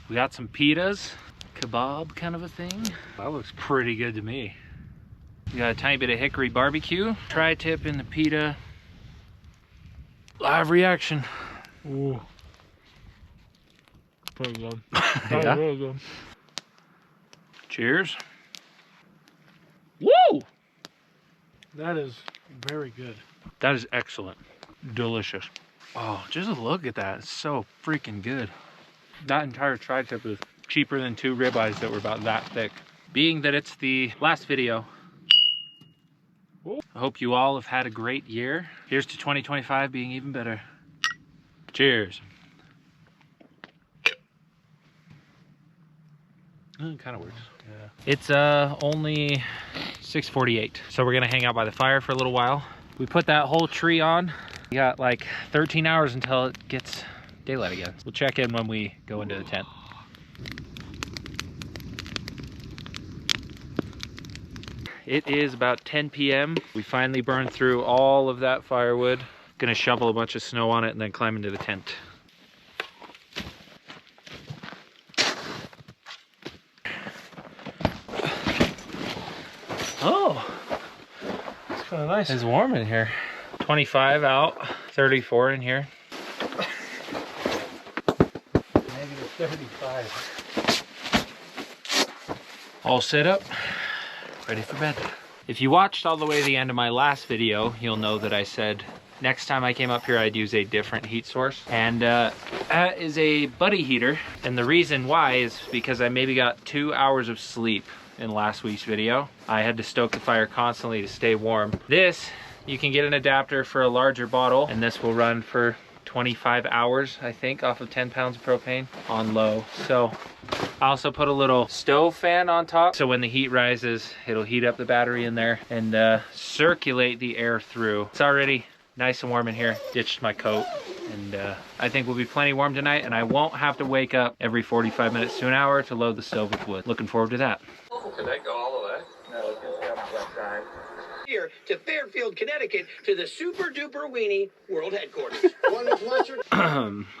We got some pitas, kebab kind of a thing. That looks pretty good to me. We got a tiny bit of hickory barbecue, tri-tip in the pita. Live reaction. Ooh. Pretty good. Yeah. Really good. Cheers. Woo! That is very good. That is excellent. Delicious. Oh, just look at that. It's so freaking good. That entire tri-tip is cheaper than 2 ribeyes that were about that thick. Being that it's the last video, I hope you all have had a great year. Here's to 2025 being even better. Cheers. It kind of works. Yeah. It's only 6:48, so we're gonna hang out by the fire for a little while. We put that whole tree on. We got like 13 hours until it gets daylight again. We'll check in when we go into the tent. It is about 10 p.m. We finally burned through all of that firewood. Gonna shovel a bunch of snow on it and then climb into the tent. Oh, It's kind of nice. it's warm in here. 25 out, 34 in here. Negative 35. All set up, ready for bed. If you watched all the way to the end of my last video, you'll know that I said next time I came up here I'd use a different heat source. And that is a buddy heater. And the reason why is because I maybe got 2 hours of sleep in last week's video. I had to stoke the fire constantly to stay warm. This, you can get an adapter for a larger bottle, and this will run for 25 hours, I think, off of 10 pounds of propane on low. So I also put a little stove fan on top, so when the heat rises, it'll heat up the battery in there and circulate the air through. It's already nice and warm in here. Ditched my coat, and I think we'll be plenty warm tonight, and I won't have to wake up every 45 minutes to an hour to load the stove with wood. Looking forward to that. Can that go all the way? No, it just comes one time. Here to Fairfield, Connecticut, to the Super Duper Weenie World Headquarters.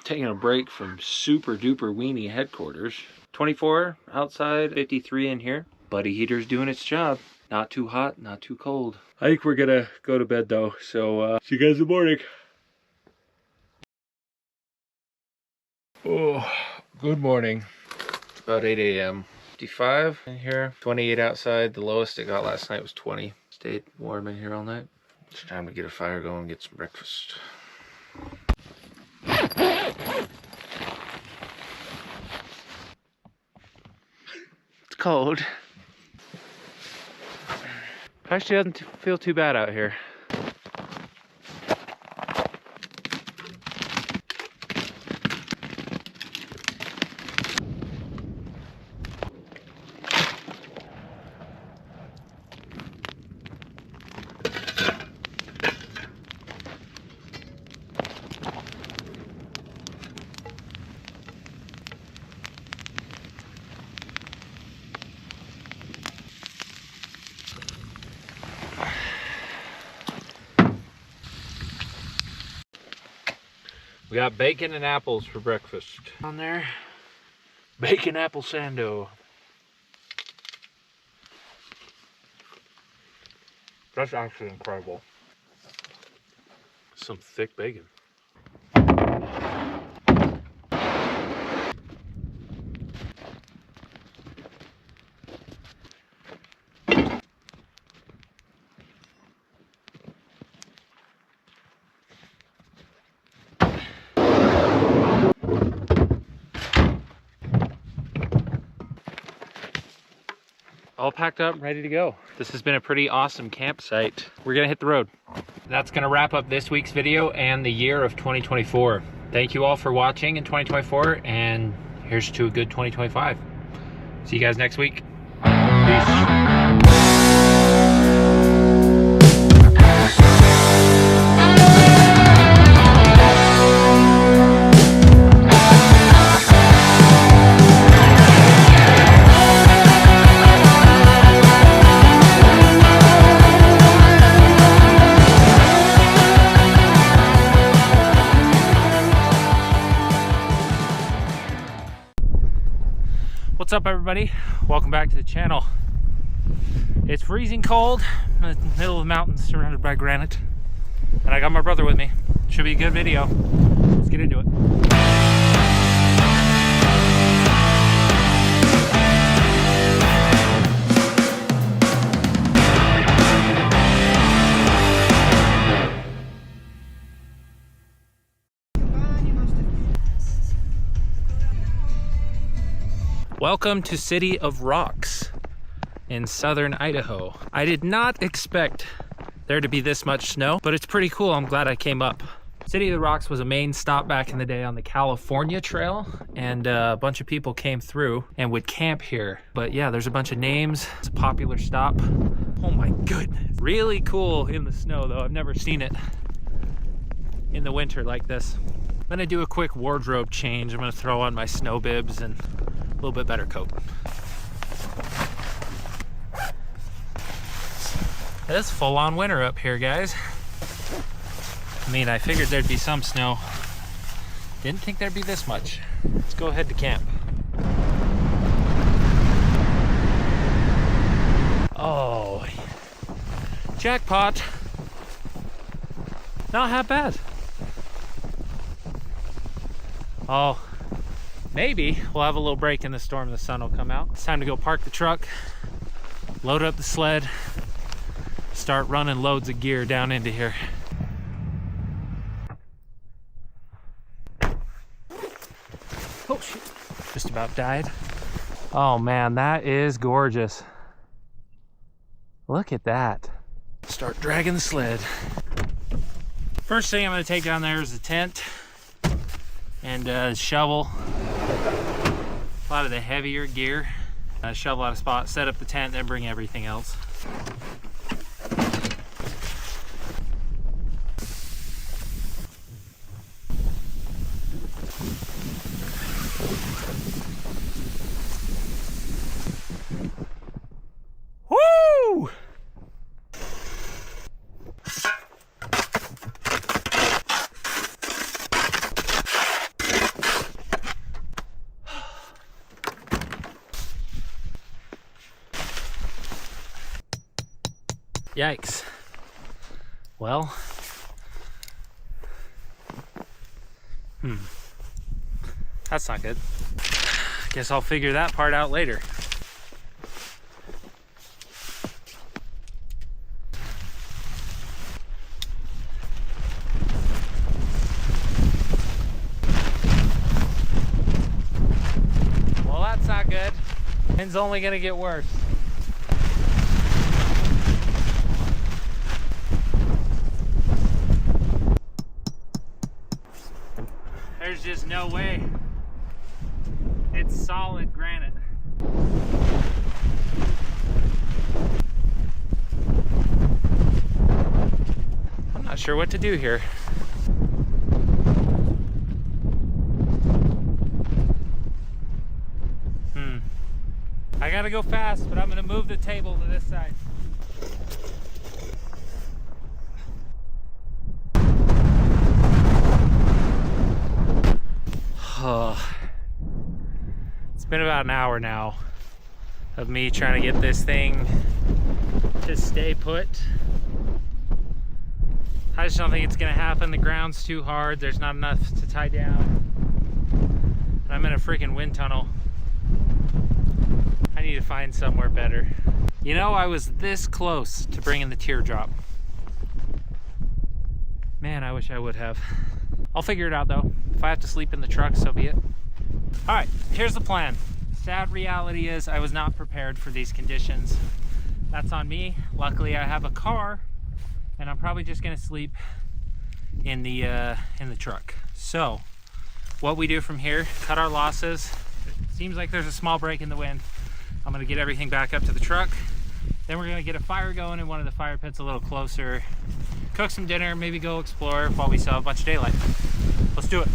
Taking a break from Super Duper Weenie headquarters. 24 outside, 53 in here. Buddy heater's doing its job. Not too hot, not too cold. I think we're gonna go to bed though, so see you guys in the morning. Oh, good morning. It's about 8 a.m. 55 in here, 28 outside. The lowest it got last night was 20. Stayed warm in here all night. It's time to get a fire going and get some breakfast. It's cold. Actually doesn't feel too bad out here. We got bacon and apples for breakfast. On there, bacon apple sando. That's actually incredible. Some thick bacon. All packed up, ready to go. This has been a pretty awesome campsite. We're gonna hit the road. That's gonna wrap up this week's video and the year of 2024. Thank you all for watching in 2024, and here's to a good 2025. See you guys next week. Peace. What's up, everybody? Welcome back to the channel. It's freezing cold. I'm in the middle of the mountains surrounded by granite, and I got my brother with me. Should be a good video. Let's get into it. Welcome to City of Rocks in southern Idaho. I did not expect there to be this much snow, but it's pretty cool. I'm glad I came up. City of the Rocks was a main stop back in the day on the California Trail, and a bunch of people came through and would camp here. But yeah, there's a bunch of names. It's a popular stop. Oh my goodness. Really cool in the snow though. I've never seen it in the winter like this. I'm gonna do a quick wardrobe change. I'm gonna throw on my snow bibs and a little bit better coat. It's full-on winter up here, guys. I mean, I figured there'd be some snow. Didn't think there'd be this much. Let's go ahead to camp. Oh, jackpot. Not that bad. Oh, maybe we'll have a little break in the storm. The sun will come out. It's time to go park the truck, load up the sled, start running loads of gear down into here. Oh shoot, just about died. Oh man, that is gorgeous. Look at that. Start dragging the sled. First thing I'm gonna take down there is the tent and a shovel. A lot of the heavier gear. Shovel out a spot, set up the tent, then bring everything else. Woo! Yikes. Well, that's not good. Guess I'll figure that part out later. It's only gonna get worse. There's just no way. It's solid granite. I'm not sure what to do here. I gotta go fast, but I'm gonna move the table to this side. Oh. It's been about an hour now of me trying to get this thing to stay put. I just don't think it's gonna happen. The ground's too hard. There's not enough to tie down. I'm in a freaking wind tunnel. I need to find somewhere better. You know, I was this close to bringing the teardrop. Man, I wish I would have. I'll figure it out though. If I have to sleep in the truck, so be it. All right, here's the plan. Sad reality is I was not prepared for these conditions. That's on me. Luckily, I have a car, and I'm probably just gonna sleep in the truck. So, what we do from here, cut our losses. It seems like there's a small break in the wind. I'm gonna get everything back up to the truck. Then we're gonna get a fire going in one of the fire pits a little closer. Cook some dinner, maybe go explore while we still have a bunch of daylight. Let's do it.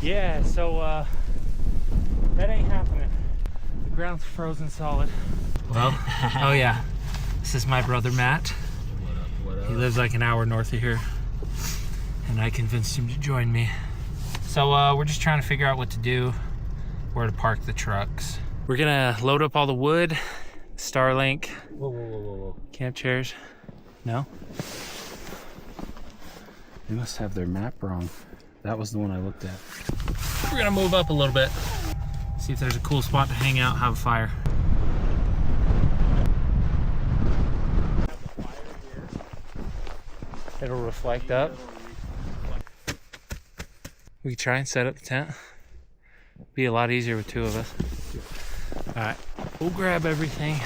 Yeah, so that ain't happening. The ground's frozen solid. Well, oh yeah, this is my brother Matt. What up? He lives like an hour north of here, and I convinced him to join me. So we're just trying to figure out what to do, where to park the trucks. We're gonna load up all the wood, Starlink. Whoa. Camp chairs. No? They must have their map wrong. That was the one I looked at. We're gonna move up a little bit. See if there's a cool spot to hang out, have a fire. It'll reflect up. We can try and set up the tent. Be a lot easier with two of us. All right, we'll grab everything.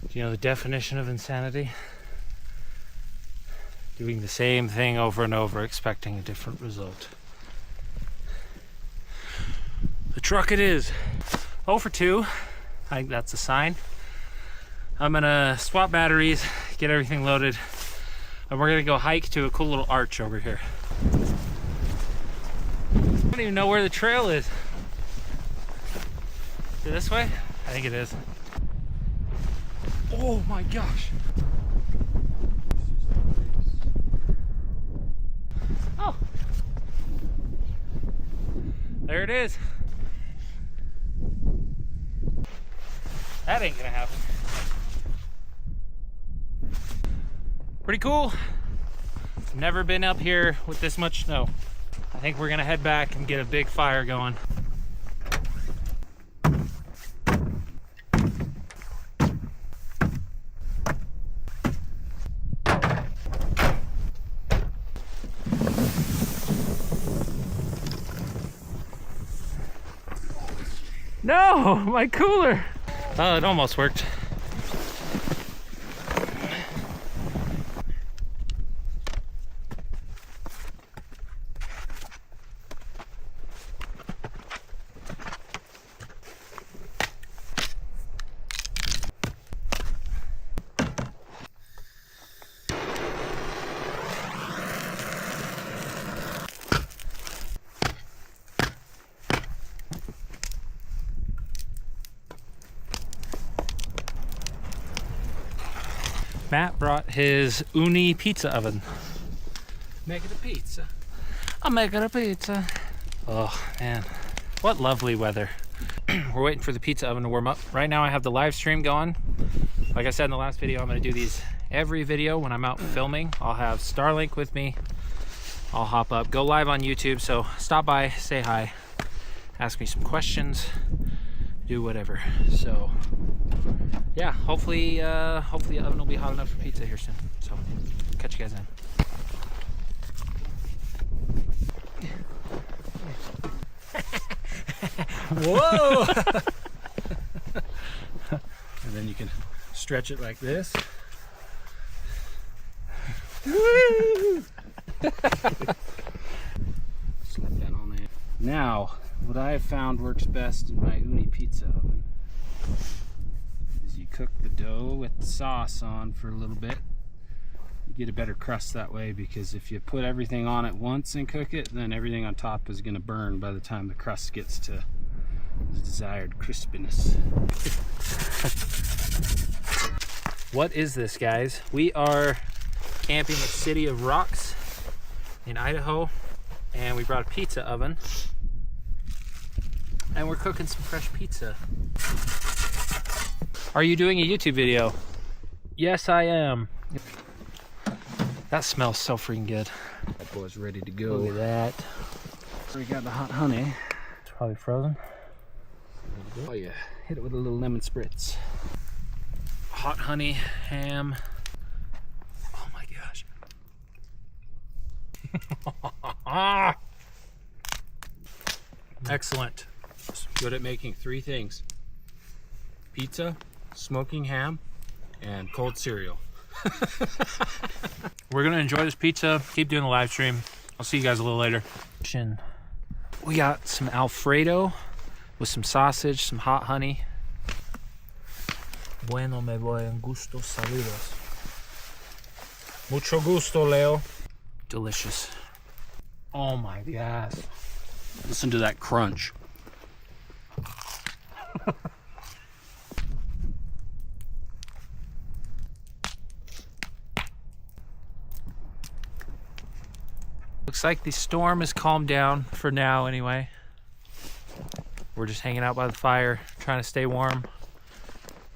Do you know the definition of insanity? Doing the same thing over and over, expecting a different result. The truck it is. 0 for 2. I think that's a sign. I'm gonna swap batteries, get everything loaded, and we're gonna go hike to a cool little arch over here. I don't even know where the trail is. Is it this way? I think it is. Oh my gosh. Oh. There it is. That ain't gonna happen. Pretty cool. Never been up here with this much snow. I think we're gonna head back and get a big fire going. No, my cooler. Oh, it almost worked. Matt brought his Uni pizza oven. Make it a pizza. I'm making a pizza. Oh man, what lovely weather. We're waiting for the pizza oven to warm up. Right now I have the live stream going. Like I said in the last video, I'm gonna do these every video when I'm out filming. I'll have Starlink with me, I'll hop up, go live on YouTube. So stop by, say hi, ask me some questions, do whatever. So yeah, hopefully the oven will be hot enough for pizza here soon. So catch you guys then. Whoa! And then you can stretch it like this. Woo! Slap that on there. Now, what I have found works best in my uni pizza oven is you cook the dough with the sauce on for a little bit. You get a better crust that way, because if you put everything on at once and cook it, then everything on top is going to burn by the time the crust gets to the desired crispiness. What is this, guys? We are camping at City of Rocks in Idaho, and we brought a pizza oven, and we're cooking some fresh pizza. Are you doing a YouTube video? Yes, I am. That smells so freaking good. That boy's ready to go. Look at that. We got the hot honey. It's probably frozen. Oh yeah, hit it with a little lemon spritz. Hot honey, ham. Oh my gosh. Excellent. Good at making three things: pizza, smoking ham, and cold cereal. We're gonna enjoy this pizza, keep doing the live stream. I'll see you guys a little later. We got some Alfredo with some sausage, some hot honey. Bueno, me voy en gusto, saludos. Mucho gusto, Leo. Delicious. Oh my gosh. Listen to that crunch. Looks like the storm has calmed down for now anyway. We're just hanging out by the fire, trying to stay warm.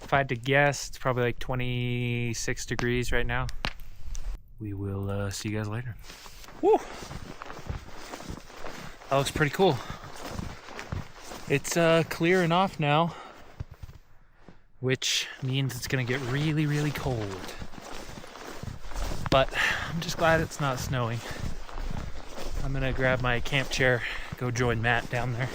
If I had to guess, it's probably like 26 degrees right now. We will see you guys later. Woo! That looks pretty cool. It's clearing off now, which means it's gonna get really, really cold. But I'm just glad it's not snowing. I'm gonna grab my camp chair, go join Matt down there.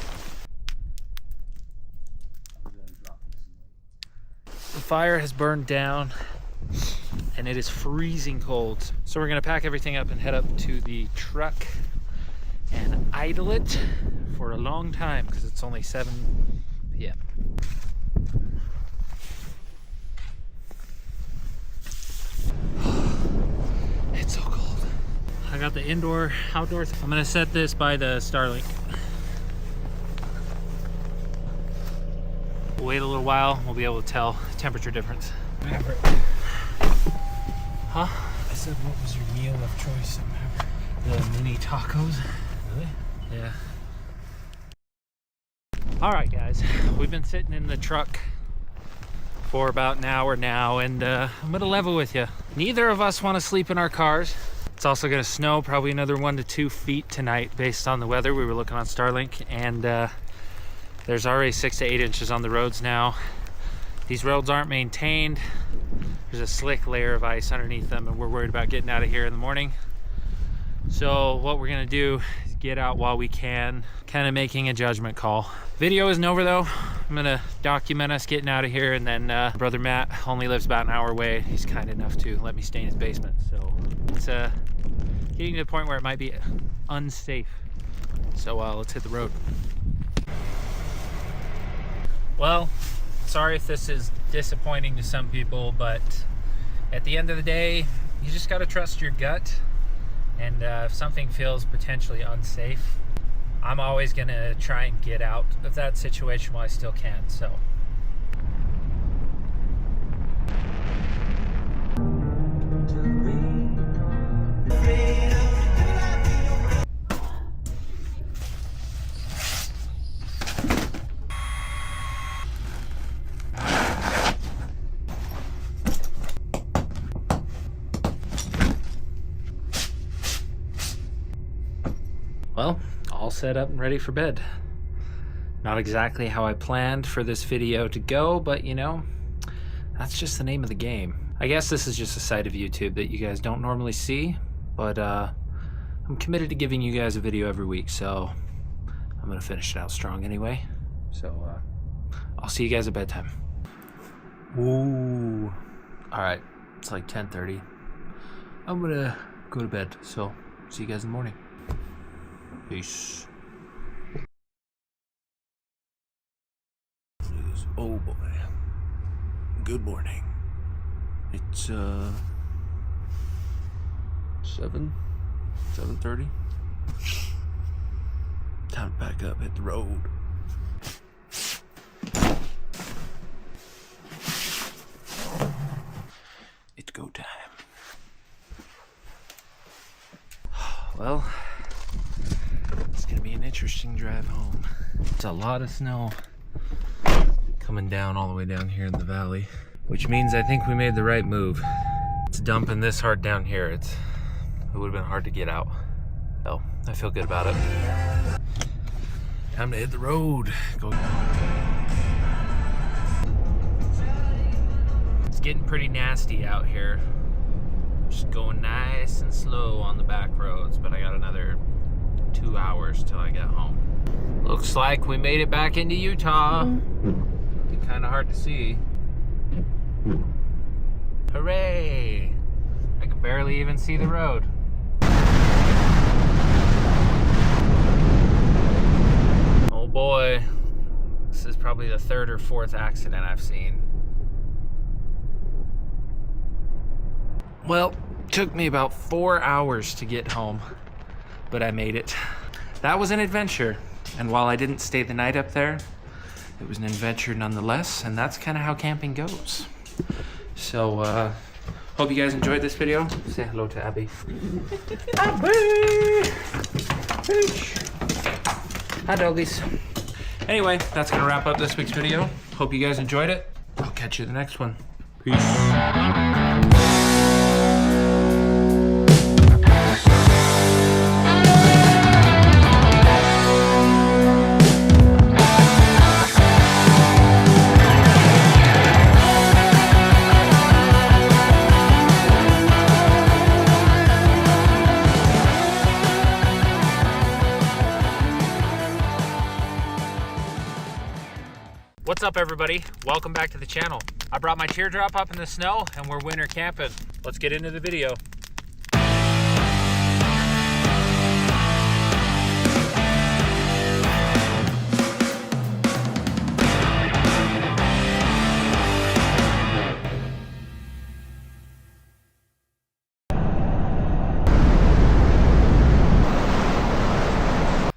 The fire has burned down and it is freezing cold. So we're gonna pack everything up and head up to the truck and idle it for a long time because it's only 7 p.m. It's so cold. I got the outdoor. I'm gonna set this by the Starlink. We'll wait a little while, we'll be able to tell temperature difference. Huh? I said, what was your meal of choice? The mini tacos. Really? Yeah. All right, guys, we've been sitting in the truck for about an hour now, and I'm gonna level with you. Neither of us want to sleep in our cars. It's also gonna snow probably another 1 to 2 feet tonight based on the weather. We were looking on Starlink, and there's already 6 to 8 inches on the roads now. These roads aren't maintained. There's a slick layer of ice underneath them, and we're worried about getting out of here in the morning. So what we're gonna do is get out while we can, kind of making a judgment call. Video isn't over though. I'm gonna document us getting out of here, and then brother Matt only lives about an hour away. He's kind enough to let me stay in his basement. So it's getting to the point where it might be unsafe. So let's hit the road. Well, sorry if this is disappointing to some people, but at the end of the day, you just gotta trust your gut. And if something feels potentially unsafe, I'm always gonna try and get out of that situation while I still can, so. Well, all set up and ready for bed. Not exactly how I planned for this video to go, but you know, that's just the name of the game. I guess this is just a side of YouTube that you guys don't normally see, but I'm committed to giving you guys a video every week, so I'm gonna finish it out strong anyway. So I'll see you guys at bedtime. Ooh. All right, it's like 10:30. I'm gonna go to bed, so see you guys in the morning. Peace. Oh boy. Good morning. It's 7:30. Time to pack up, hit the road. It's go time. Well, it's gonna be an interesting drive home. It's a lot of snow coming down all the way down here in the valley, which means I think we made the right move. It's dumping this hard down here. It would have been hard to get out. So I feel good about it. Time to hit the road. Go. It's getting pretty nasty out here. Just going nice and slow on the back roads, but I got another 2 hours till I get home. Looks like we made it back into Utah. Kind of hard to see. Hooray! I can barely even see the road. Oh boy. This is probably the 3rd or 4th accident I've seen. Well, took me about 4 hours to get home, but I made it. That was an adventure, and while I didn't stay the night up there, it was an adventure nonetheless, and that's kind of how camping goes. So, hope you guys enjoyed this video. Say hello to Abby. Abby! Hi, doggies. Anyway, that's gonna wrap up this week's video. Hope you guys enjoyed it. I'll catch you in the next one. Peace. What's up, everybody? Welcome back to the channel. I brought my teardrop up in the snow and we're winter camping. Let's get into the video.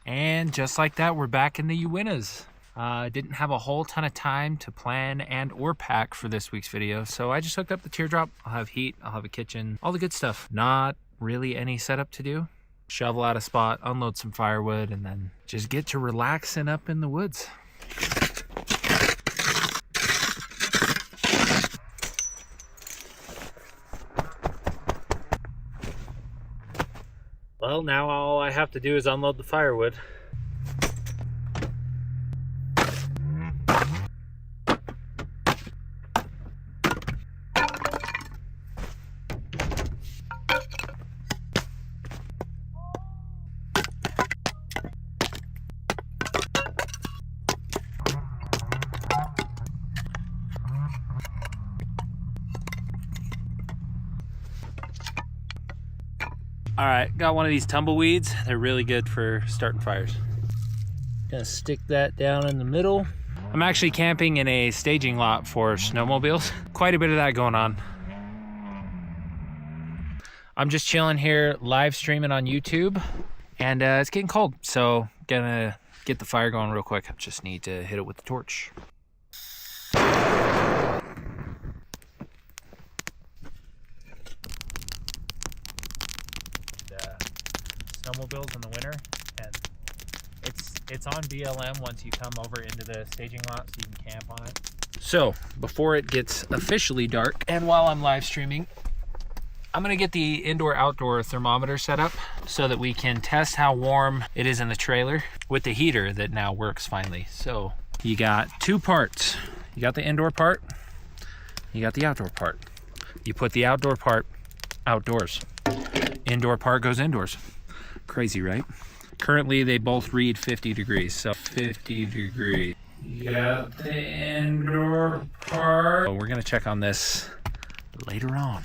And just like that, we're back in the Uintas. Didn't have a whole ton of time to plan and or pack for this week's video, so I just hooked up the teardrop. I'll have heat, I'll have a kitchen, all the good stuff. Not really any setup to do. Shovel out a spot, unload some firewood, and then just get to relaxing up in the woods. Well, now all I have to do is unload the firewood. All right, got one of these tumbleweeds. They're really good for starting fires. Gonna stick that down in the middle. I'm actually camping in a staging lot for snowmobiles. Quite a bit of that going on. I'm just chilling here, live streaming on YouTube, and it's getting cold, so gonna get the fire going real quick. I just need to hit it with the torch. Snowmobiles in the winter, and it's on BLM once you come over into the staging lot, so you can camp on it. So before it gets officially dark, and while I'm live streaming, I'm gonna get the indoor-outdoor thermometer set up so that we can test how warm it is in the trailer with the heater that now works finally. So you got two parts. You got the indoor part, you got the outdoor part. You put the outdoor part outdoors. Indoor part goes indoors. Crazy, right? Currently, they both read 50 degrees, so 50 degrees. You got the indoor part. So we're gonna check on this later on.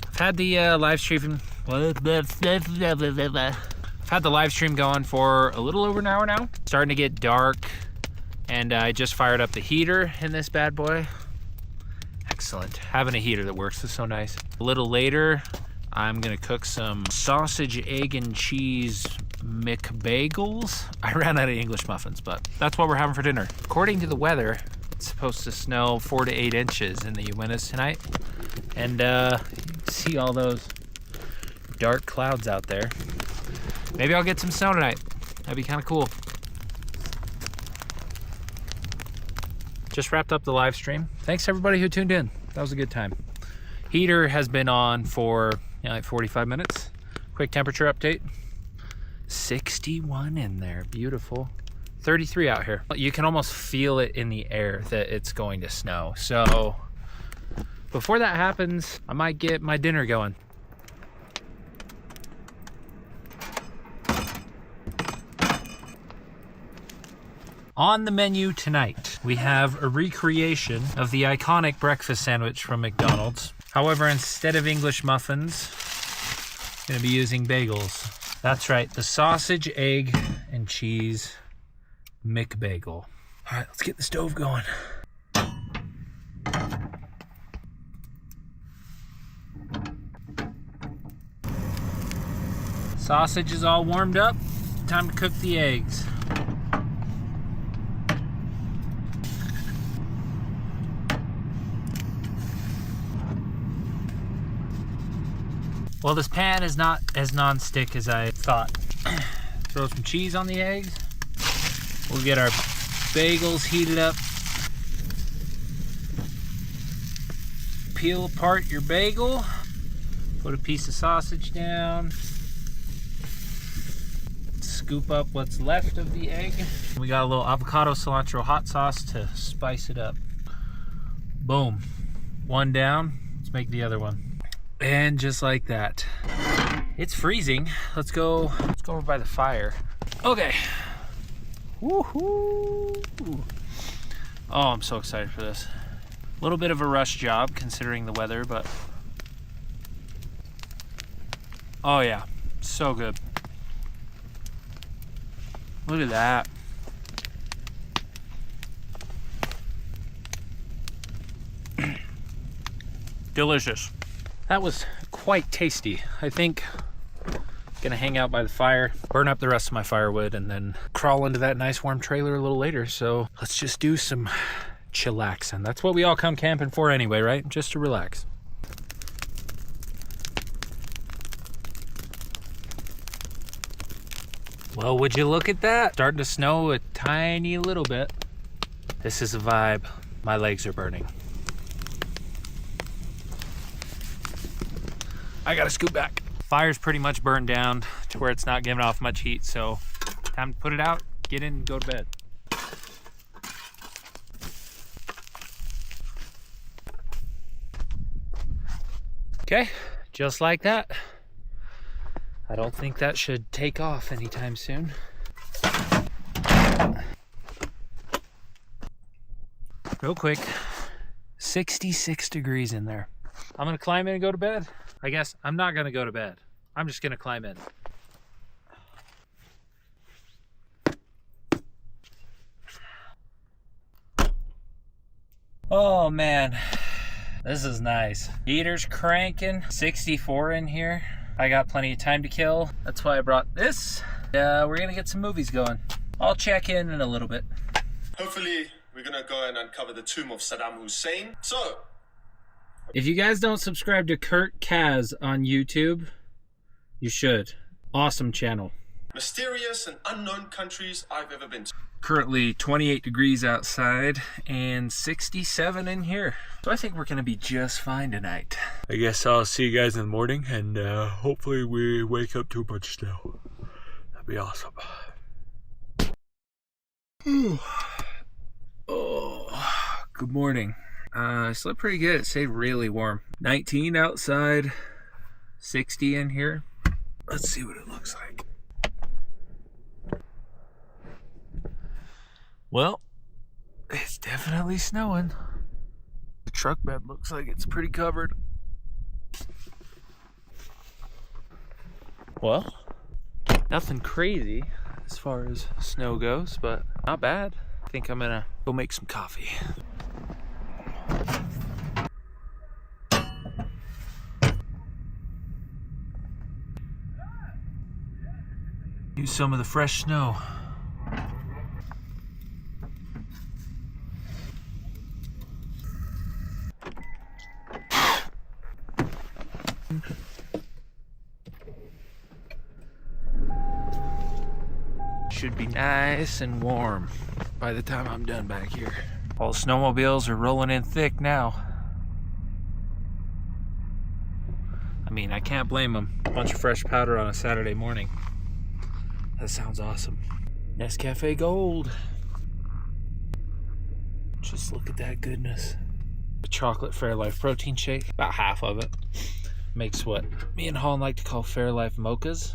I've had the live stream. I've had the live stream going for a little over an hour now. Starting to get dark, and I just fired up the heater in this bad boy. Excellent. Having a heater that works is so nice. A little later, I'm gonna cook some sausage, egg, and cheese McBagels. I ran out of English muffins, but that's what we're having for dinner. According to the weather, it's supposed to snow 4 to 8 inches in the Uintas tonight. And you can see all those dark clouds out there. Maybe I'll get some snow tonight. That'd be kind of cool. Just wrapped up the live stream. Thanks everybody who tuned in. That was a good time. Heater has been on for like 45 minutes. Quick temperature update. 61 in there, beautiful. 33 out here. You can almost feel it in the air that it's going to snow. So before that happens, I might get my dinner going. On the menu tonight, we have a recreation of the iconic breakfast sandwich from McDonald's. However, instead of English muffins, I'm gonna be using bagels. That's right, the sausage, egg, and cheese McBagel. All right, let's get the stove going. Sausage is all warmed up. Time to cook the eggs. Well, this pan is not as non-stick as I thought. Throw some cheese on the eggs. We'll get our bagels heated up. Peel apart your bagel. Put a piece of sausage down. Scoop up what's left of the egg. We got a little avocado cilantro hot sauce to spice it up. Boom. One down. Let's make the other one. And just like that. It's freezing. Let's go over by the fire. Okay. Woohoo! Oh, I'm so excited for this. A little bit of a rush job considering the weather, but oh yeah, so good. Look at that. Delicious. That was quite tasty. I think I'm gonna hang out by the fire, burn up the rest of my firewood, and then crawl into that nice warm trailer a little later. So let's just do some chillaxing. That's what we all come camping for anyway, right? Just to relax. Well, would you look at that? Starting to snow a tiny little bit. This is a vibe. My legs are burning. I gotta scoot back. Fire's pretty much burned down to where it's not giving off much heat, so time to put it out, get in, and go to bed. Okay, just like that. I don't think that should take off anytime soon. Real quick, 66 degrees in there. I'm gonna climb in and go to bed. I guess I'm not gonna go to bed. I'm just gonna climb in. Oh man, this is nice. Heater's cranking, 64 in here. I got plenty of time to kill. That's why I brought this. We're gonna get some movies going. I'll check in a little bit. Hopefully, we're gonna go and uncover the tomb of Saddam Hussein. So, if you guys don't subscribe to Kurt Kaz on YouTube, you should. Awesome channel. mysterious and unknown countries I've ever been to. Currently 28 degrees outside and 67 in here. So I think we're gonna be just fine tonight. I guess I'll see you guys in the morning, and hopefully we wake up to a bunch of snow. That'd be awesome. Oh, good morning. I slept pretty good. It stayed really warm. 19 outside, 60 in here. Let's see what it looks like. Well, it's definitely snowing. The truck bed looks like it's pretty covered. Well, nothing crazy as far as snow goes, but not bad. I think I'm gonna go make some coffee. Use some of the fresh snow. Should be nice and warm by the time I'm done back here. All the snowmobiles are rolling in thick now. I mean, I can't blame them. A bunch of fresh powder on a Saturday morning. That sounds awesome. Nescafe Gold. Just look at that goodness. A chocolate Fairlife protein shake, about half of it. Makes what me and Holland like to call Fairlife mochas.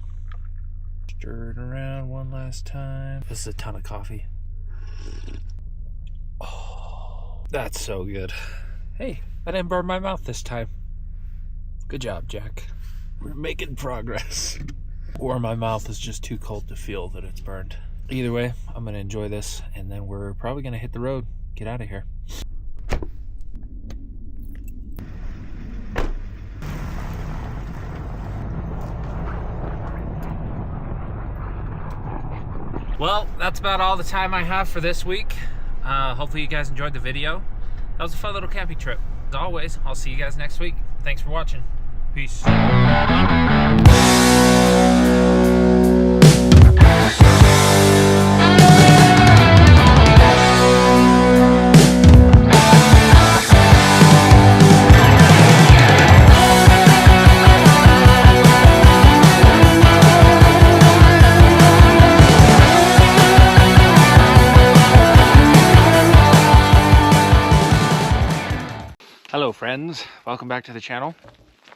Stir it around one last time. This is a ton of coffee. Oh, that's so good. Hey, I didn't burn my mouth this time. Good job, Jack. We're making progress. Or my mouth is just too cold to feel that it's burned. Either way, I'm gonna enjoy this, and then we're probably gonna hit the road, get out of here. Well, that's about all the time I have for this week. Hopefully you guys enjoyed the video. That was a fun little camping trip. As always, I'll see you guys next week. Thanks for watching. Peace. Hello friends, welcome back to the channel.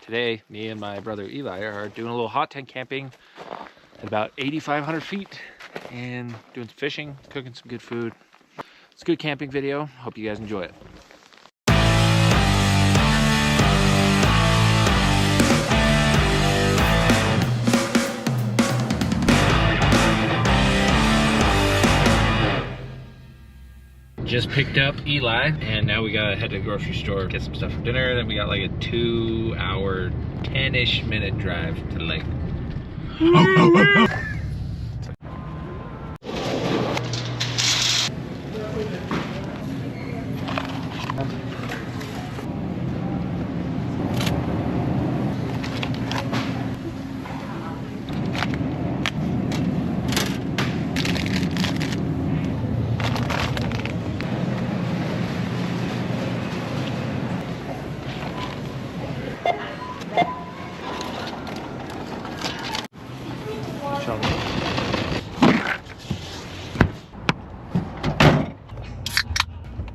Today, me and my brother Eli are doing a little hot tent camping at about 8,500 feet and doing some fishing, cooking some good food. It's a good camping video. Hope you guys enjoy it. Just picked up Eli, and now we gotta head to the grocery store, get some stuff for dinner. Then we got like a 2-hour, 10-ish minute drive to the lake.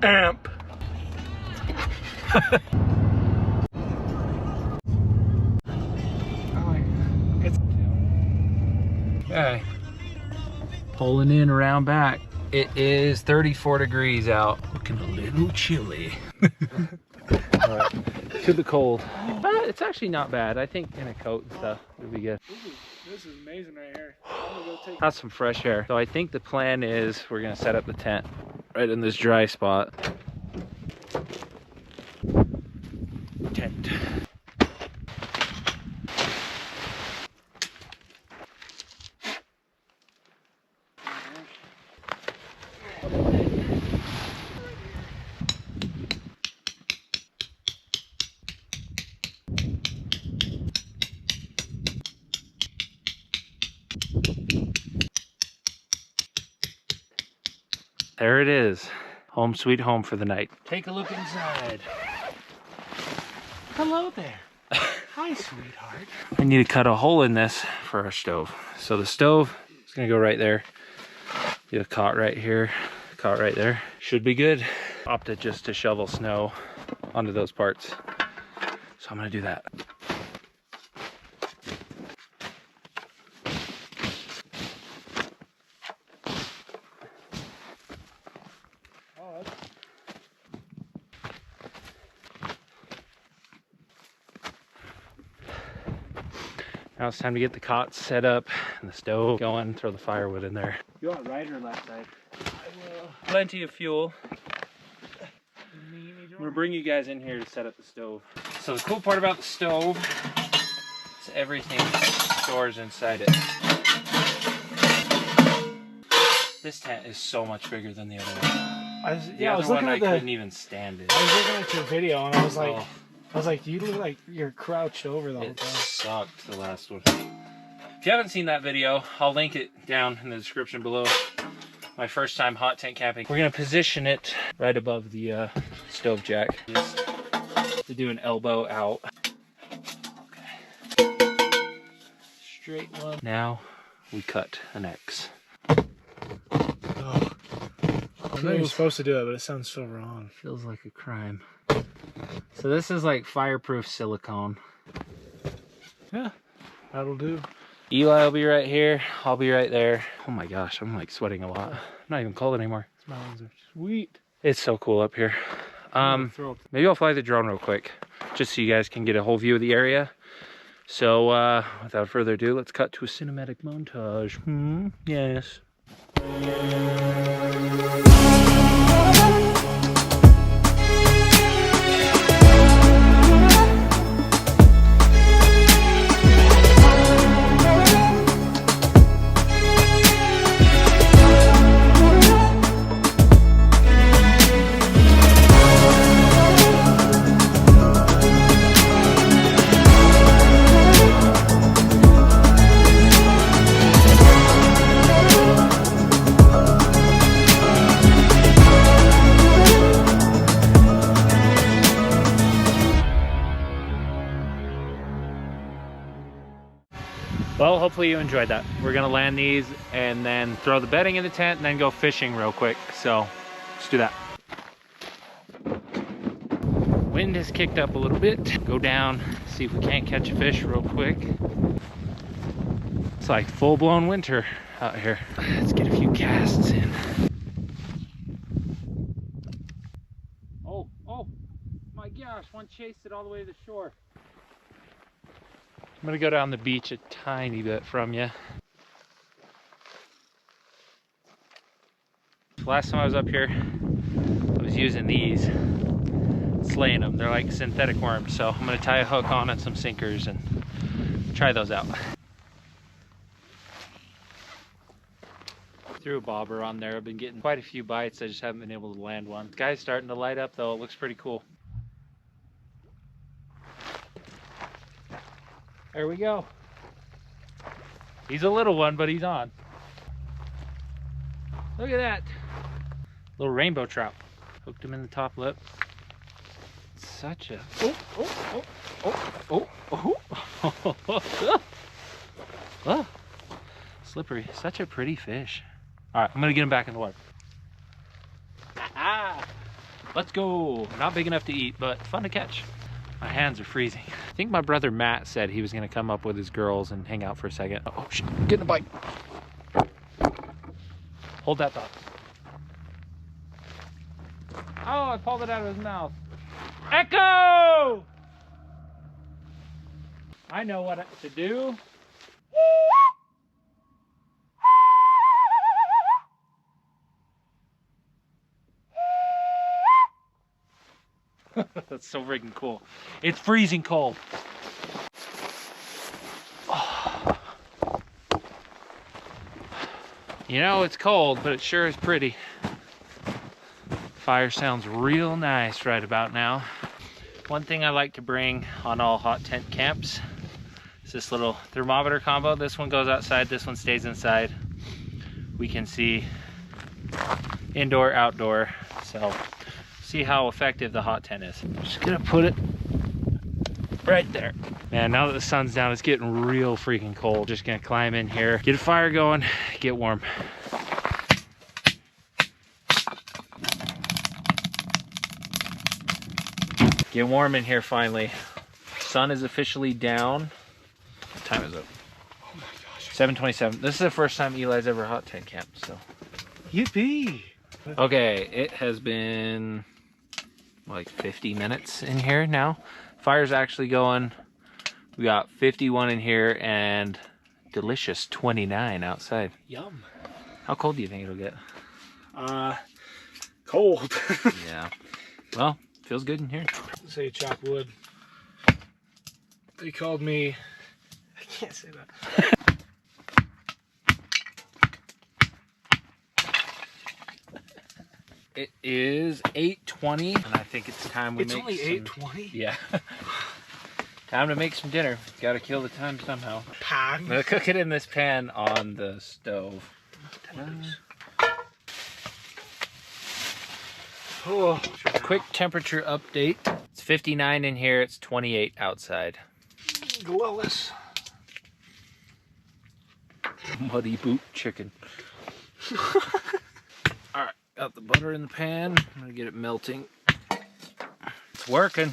Amp. Okay. Pulling in around back. It is 34 degrees out. Looking a little chilly. Right. To the cold. But it's actually not bad. I think in a coat and stuff would be good. This is amazing right here. I'm gonna go take That's some fresh air. So I think the plan is we're gonna set up the tent right in this dry spot. Tent. There it is. Home sweet home for the night. Take a look inside. Hello there. Hi, sweetheart. I need to cut a hole in this for our stove. So the stove is gonna go right there. Be a cot right here, cot right there. Should be good. Opted just to shovel snow onto those parts. So I'm gonna do that. Now it's time to get the cot set up and the stove going, throw the firewood in there. You want right or left side? I will. Plenty of fuel. I'm gonna bring you guys in here to set up the stove. So the cool part about the stove is everything stores inside it. This tent is so much bigger than the other one. I was looking at couldn't even stand it. I was looking at your video and I was like, Oh. you look like you're crouched over the whole It time. sucked, the last one. If you haven't seen that video, I'll link it down in the description below. My first time hot tent camping. We're gonna position it right above the stove jack. Just to do an elbow out. Okay. Straight one. Now we cut an X. Oh. I know you're supposed to do it, but it sounds so wrong. Feels like a crime. So this is like fireproof silicone. Yeah, that'll do. Eli will be right here. I'll be right there. Oh my gosh, I'm like sweating a lot. I'm not even cold anymore. These mountains are sweet. It's so cool up here. Maybe I'll fly the drone real quick, just so you guys can get a whole view of the area. So without further ado, let's cut to a cinematic montage. Yes. Well, hopefully you enjoyed that. We're gonna land these and then throw the bedding in the tent and then go fishing real quick. So let's do that. Wind has kicked up a little bit. Go down, see if we can't catch a fish real quick. It's like full-blown winter out here. Let's get a few casts in. Oh my gosh, one chased it all the way to the shore. I'm gonna go down the beach a tiny bit from you. Last time I was up here, I was using these, slaying them. They're like synthetic worms, so I'm gonna tie a hook on and some sinkers and try those out. Threw a bobber on there. I've been getting quite a few bites. I just haven't been able to land one. The guy's starting to light up though. It looks pretty cool. There we go. He's a little one, but he's on. Look at that. Little rainbow trout. Hooked him in the top lip. Such a... Oh. Slippery. Such a pretty fish. All right, I'm gonna get him back in the water. Let's go. Not big enough to eat, but fun to catch. My hands are freezing. I think my brother Matt said he was gonna come up with his girls and hang out for a second. Oh shit, getting a bite. Hold that thought. Oh, I pulled it out of his mouth. Echo! I know what to do. That's so freaking cool. It's freezing cold. Oh. You know, it's cold, but it sure is pretty. Fire sounds real nice right about now. One thing I like to bring on all hot tent camps is this little thermometer combo. This one goes outside, this one stays inside. We can see indoor, outdoor. So see how effective the hot tent is. I'm just gonna put it right there. Man, now that the sun's down, it's getting real freaking cold. Just gonna climb in here, get a fire going, get warm. Get warm in here finally. Sun is officially down. What time is it? Oh my gosh. 7:27. This is the first time Eli's ever hot tent camped, so. Yippee! Okay, it has been like 50 minutes in here now. Fire's actually going. We got 51 in here and delicious 29 outside. Yum. How cold do you think it'll get? Cold. Yeah. Well, feels good in here. Say chop wood. They called me. I can't say that. It is 8:20, and I think it's time we It's make only some... 8:20. Yeah. Time to make some dinner. Got to kill the time somehow. Pan. I'm gonna cook it in this pan on the stove. Oh, Quick temperature update. It's 59 in here. It's 28 outside. Glorious. Muddy boot chicken. All right, got the butter in the pan. I'm gonna get it melting. It's working.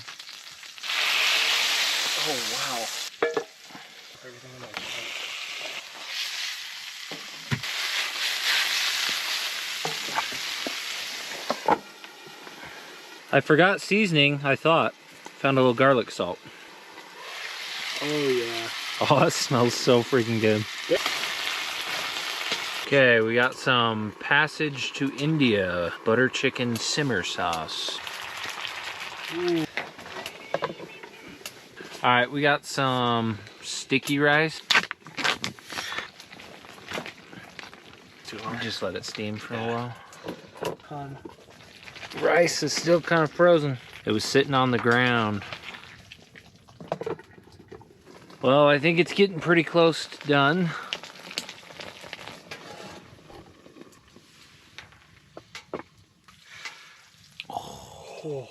Oh wow. Everything in my I forgot seasoning, I thought. Found a little garlic salt. Oh yeah. Oh, that smells so freaking good. Yep. Okay, we got some Passage to India butter chicken simmer sauce. Ooh. All right, we got some sticky rice. Just let it steam for a while. Rice is still kind of frozen. It was sitting on the ground. Well, I think it's getting pretty close to done. Oh.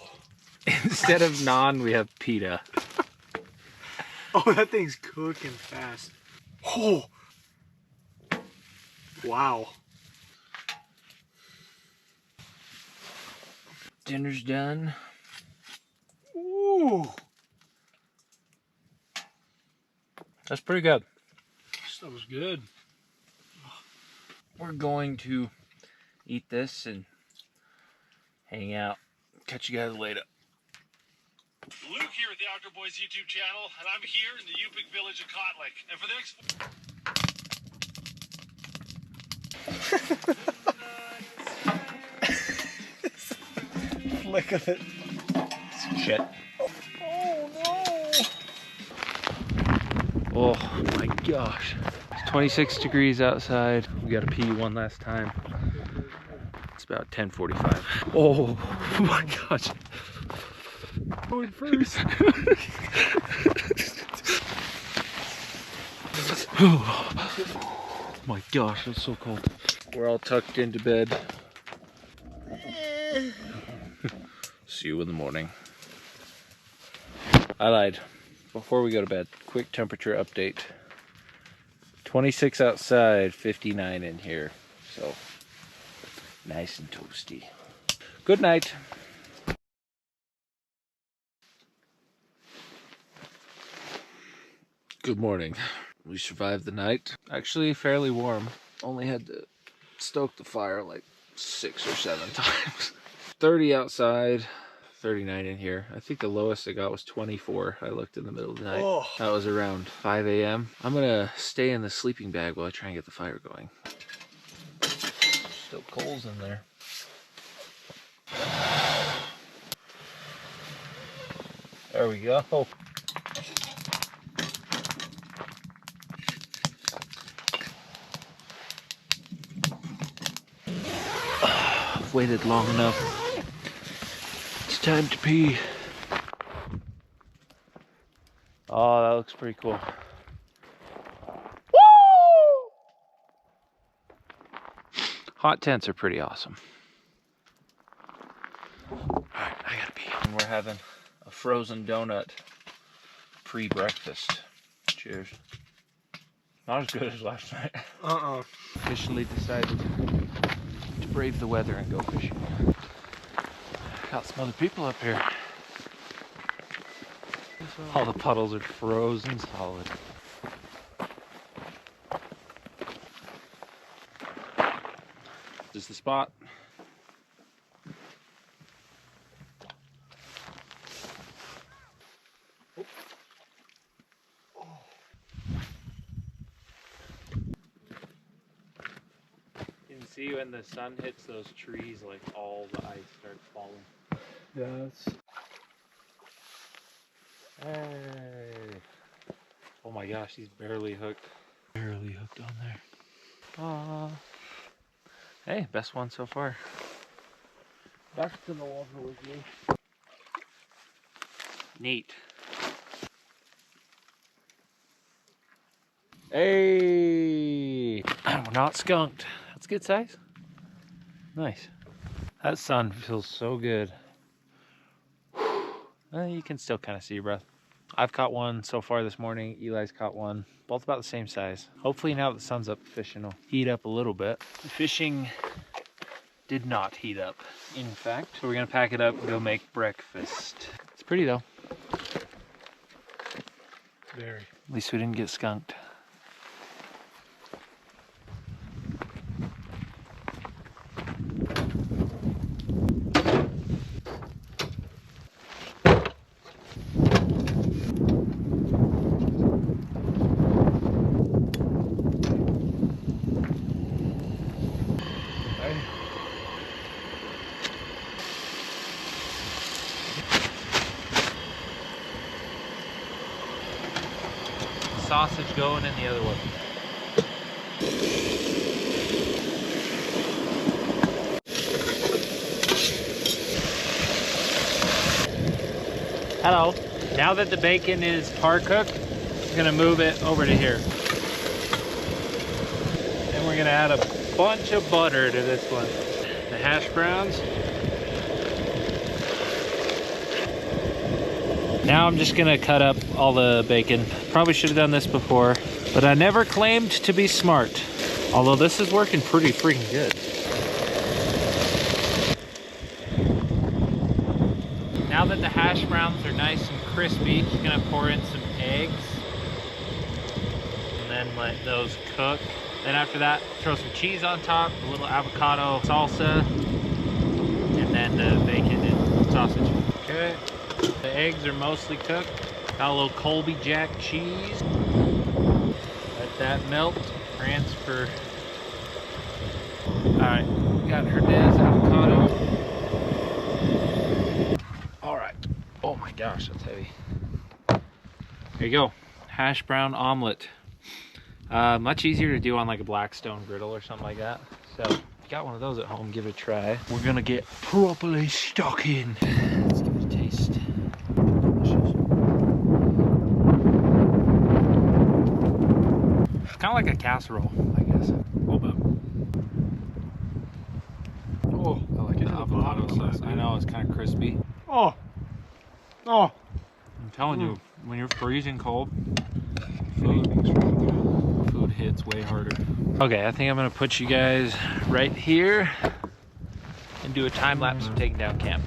Instead of naan, we have pita. Oh, that thing's cooking fast. Oh. Wow. Dinner's done. Ooh. That's pretty good. That was good. We're going to eat this and hang out. Catch you guys later. Luke here with the Outdoor Boys YouTube channel, and I'm here in the Yupik village of Kotlik. And for the next... Flick of it. Shit. Oh no. Oh my gosh. It's 26 degrees outside. We gotta pee one last time. It's about 10:45. Oh my gosh. Going first. Oh my gosh, that's so cold. We're all tucked into bed. See you in the morning. I lied. Before we go to bed, quick temperature update. 26 outside, 59 in here. So, nice and toasty. Good night. Good morning. We survived the night. Actually fairly warm. Only had to stoke the fire like 6 or 7 times. 30 outside, 39 in here. I think the lowest I got was 24. I looked in the middle of the night. Oh. That was around 5 a.m. I'm gonna stay in the sleeping bag while I try and get the fire going. Still coals in there. There we go. I've waited long enough. It's time to pee. Oh, that looks pretty cool. Woo! Hot tents are pretty awesome. Alright, I gotta pee. And we're having a frozen donut pre-breakfast. Cheers. Not as good as last night. Officially decided to brave the weather and go fishing. Got some other people up here. All the puddles are frozen solid. This is the spot. You can see when the sun hits those trees, like all the ice starts falling. Yeah, Hey. Oh my gosh, he's barely hooked. Barely hooked on there. Aw. Hey, best one so far. back to the water with me. Neat. Hey! We're not skunked. That's a good size. Nice. That sun feels so good. You can still kind of see your breath. I've caught one so far this morning. Eli's caught one. Both about the same size. Hopefully now that the sun's up, the fishing will heat up a little bit. The fishing did not heat up, in fact. So we're gonna pack it up and go make breakfast. It's pretty though. Very. At least we didn't get skunked. Sausage going in the other one. Hello. Now that the bacon is par cooked, I'm gonna move it over to here. And we're gonna add a bunch of butter to this one. The hash browns. Now I'm just gonna cut up all the bacon. Probably should have done this before, but I never claimed to be smart. Although this is working pretty freaking good. Now that the hash browns are nice and crispy, just gonna pour in some eggs and then let those cook. Then after that, throw some cheese on top, a little avocado salsa, and then the bacon and sausage. Okay. The eggs are mostly cooked. Got a little Colby Jack cheese. Let that melt. Transfer. Alright, got Herdez avocado. Alright. Oh my gosh, that's heavy. There you go. Hash brown omelet. Much easier to do on like a Blackstone griddle or something like that. So, if you got one of those at home, give it a try. We're gonna get properly stuck in. Let's give it a taste. It's kind of like a casserole, I guess. A little bit. Oh, I like it. Avocado sauce. I know, it's kind of crispy. Oh. I'm telling you, when you're freezing cold, food hits way harder. Okay, I think I'm gonna put you guys right here and do a time lapse of taking down camp.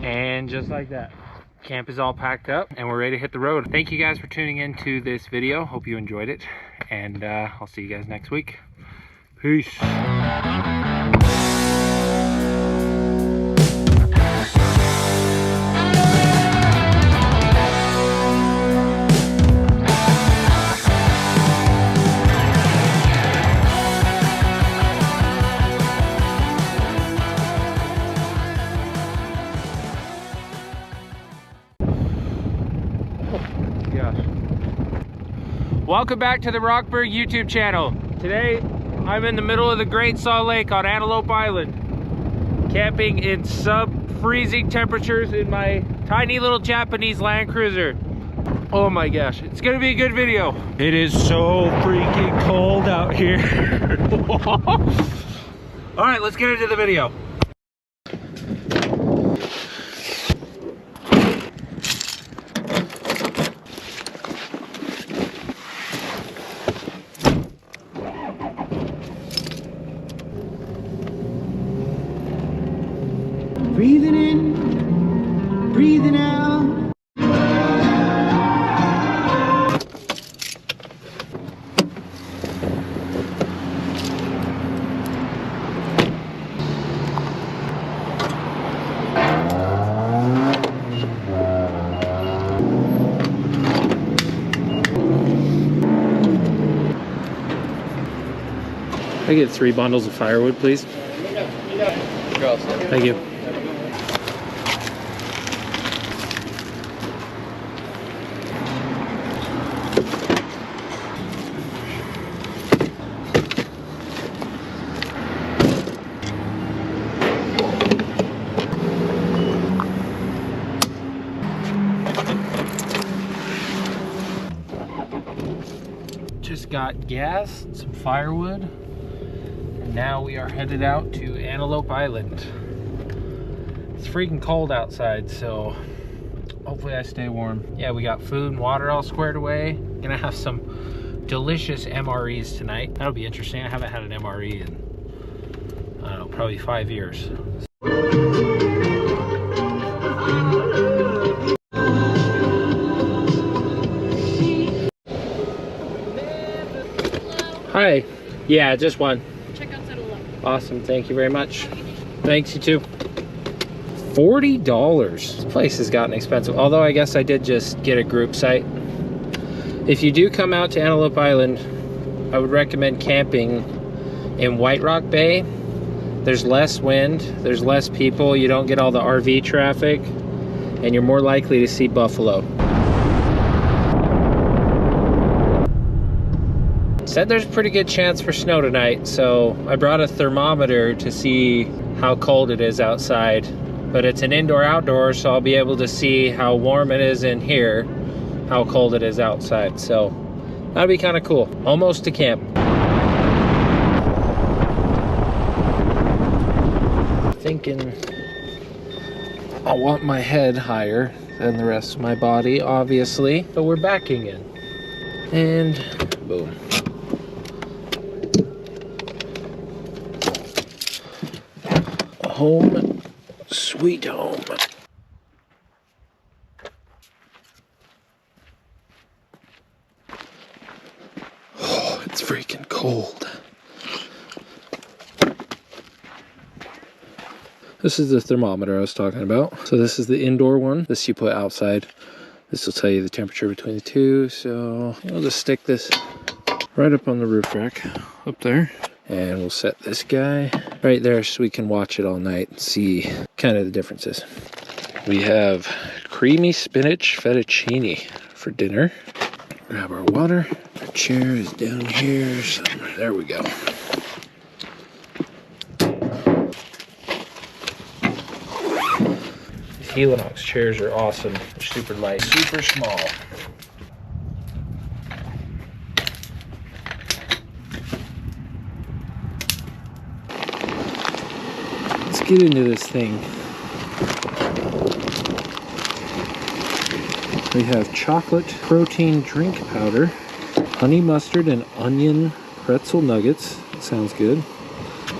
And just like that, camp is all packed up and we're ready to hit the road. Thank you guys for tuning in to this video. Hope you enjoyed it, and I'll see you guys next week. Peace. Welcome back to the Rockberg YouTube channel. Today, I'm in the middle of the Great Salt Lake on Antelope Island. Camping in sub-freezing temperatures in my tiny little Japanese Land Cruiser. Oh my gosh, it's gonna be a good video. It is so freaking cold out here. All right, let's get into the video. Breathing in, breathing out. I get 3 bundles of firewood, please. Thank you. Just got gas, some firewood, and now we are headed out to Antelope Island. It's freaking cold outside, so hopefully I stay warm. Yeah, we got food and water all squared away. Gonna have some delicious MREs tonight. That'll be interesting. I haven't had an MRE in, I don't know, probably 5 years. Hi. Yeah, just one. Check outside 11. Awesome, thank you very much. Thanks, you too. $40. This place has gotten expensive, although I guess I did just get a group site. If you do come out to Antelope Island, I would recommend camping in White Rock Bay. There's less wind, there's less people, you don't get all the RV traffic, and you're more likely to see buffalo. Said there's a pretty good chance for snow tonight, so I brought a thermometer to see how cold it is outside. But it's an indoor-outdoor, so I'll be able to see how warm it is in here, how cold it is outside. So that'll be kind of cool. Almost to camp. Thinking I'll want my head higher than the rest of my body, obviously. But we're backing in. And boom. Home, sweet home. Oh, it's freaking cold. This is the thermometer I was talking about. So this is the indoor one. This you put outside. This will tell you the temperature between the two. So I'll just stick this right up on the roof rack up there. And we'll set this guy right there so we can watch it all night and see kind of the differences. We have creamy spinach fettuccine for dinner. Grab our water. Our chair is down here somewhere. There we go. These Helinox chairs are awesome. They're super light, super small. Get into this thing. We have chocolate protein drink powder, honey mustard and onion pretzel nuggets. That sounds good.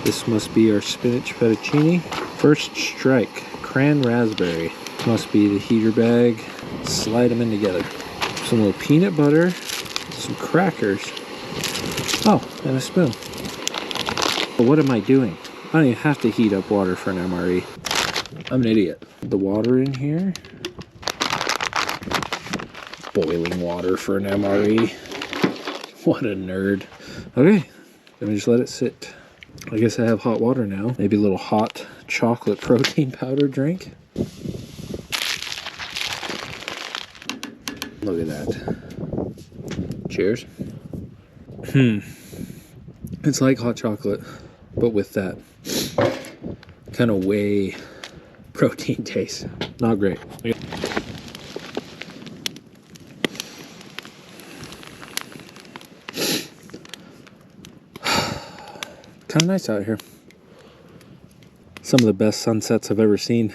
This must be our spinach fettuccine. First strike, cran raspberry. Must be the heater bag. Slide them in together. Some little peanut butter, some crackers. Oh, and a spoon. But what am I doing? I don't even have to heat up water for an MRE. I'm an idiot. The water in here. Boiling water for an MRE. What a nerd. Okay, let me just let it sit. I guess I have hot water now. Maybe a little hot chocolate protein powder drink. Look at that. Cheers. It's like hot chocolate, but with that kind of whey protein taste. Not great. Kind of nice out here. Some of the best sunsets I've ever seen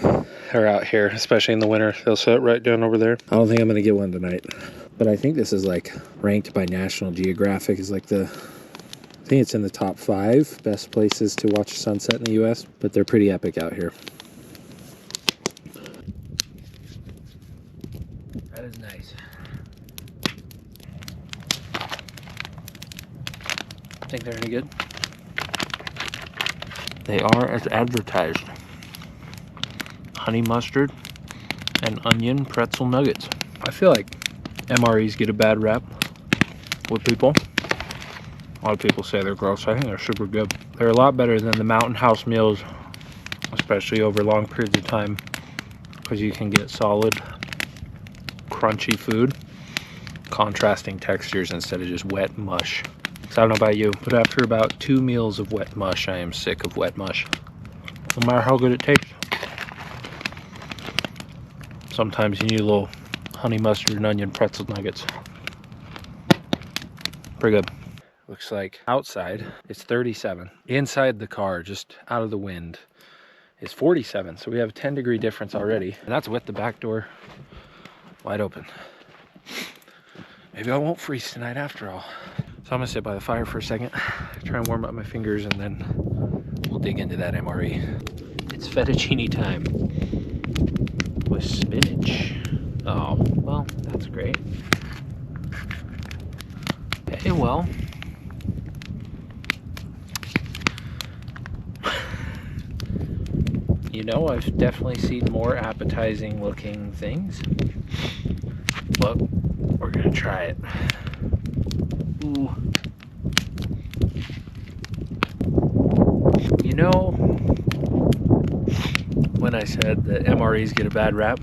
are out here, especially in the winter. They'll set right down over there. I don't think I'm gonna get one tonight, but I think this is like ranked by National Geographic as like I think it's in the top 5 best places to watch a sunset in the US, but they're pretty epic out here. That is nice. Think they're any good? They are as advertised. Honey mustard and onion pretzel nuggets. I feel like MREs get a bad rap with people. A lot of people say they're gross. I think they're super good. They're a lot better than the Mountain House meals, especially over long periods of time, because you can get solid, crunchy food, contrasting textures instead of just wet mush. So I don't know about you, but after about 2 meals of wet mush, I am sick of wet mush. No matter how good it tastes. Sometimes you need a little honey mustard and onion pretzel nuggets. Pretty good. Looks like outside it's 37. Inside the car, just out of the wind, is 47. So we have a 10-degree difference already. And that's with the back door wide open. Maybe I won't freeze tonight after all. So I'm gonna sit by the fire for a second, try and warm up my fingers, and then we'll dig into that MRE. It's fettuccine time with spinach. Oh, well, that's great. Okay, well. You know, I've definitely seen more appetizing looking things, but we're gonna try it. Ooh. You know, when I said that MREs get a bad rap,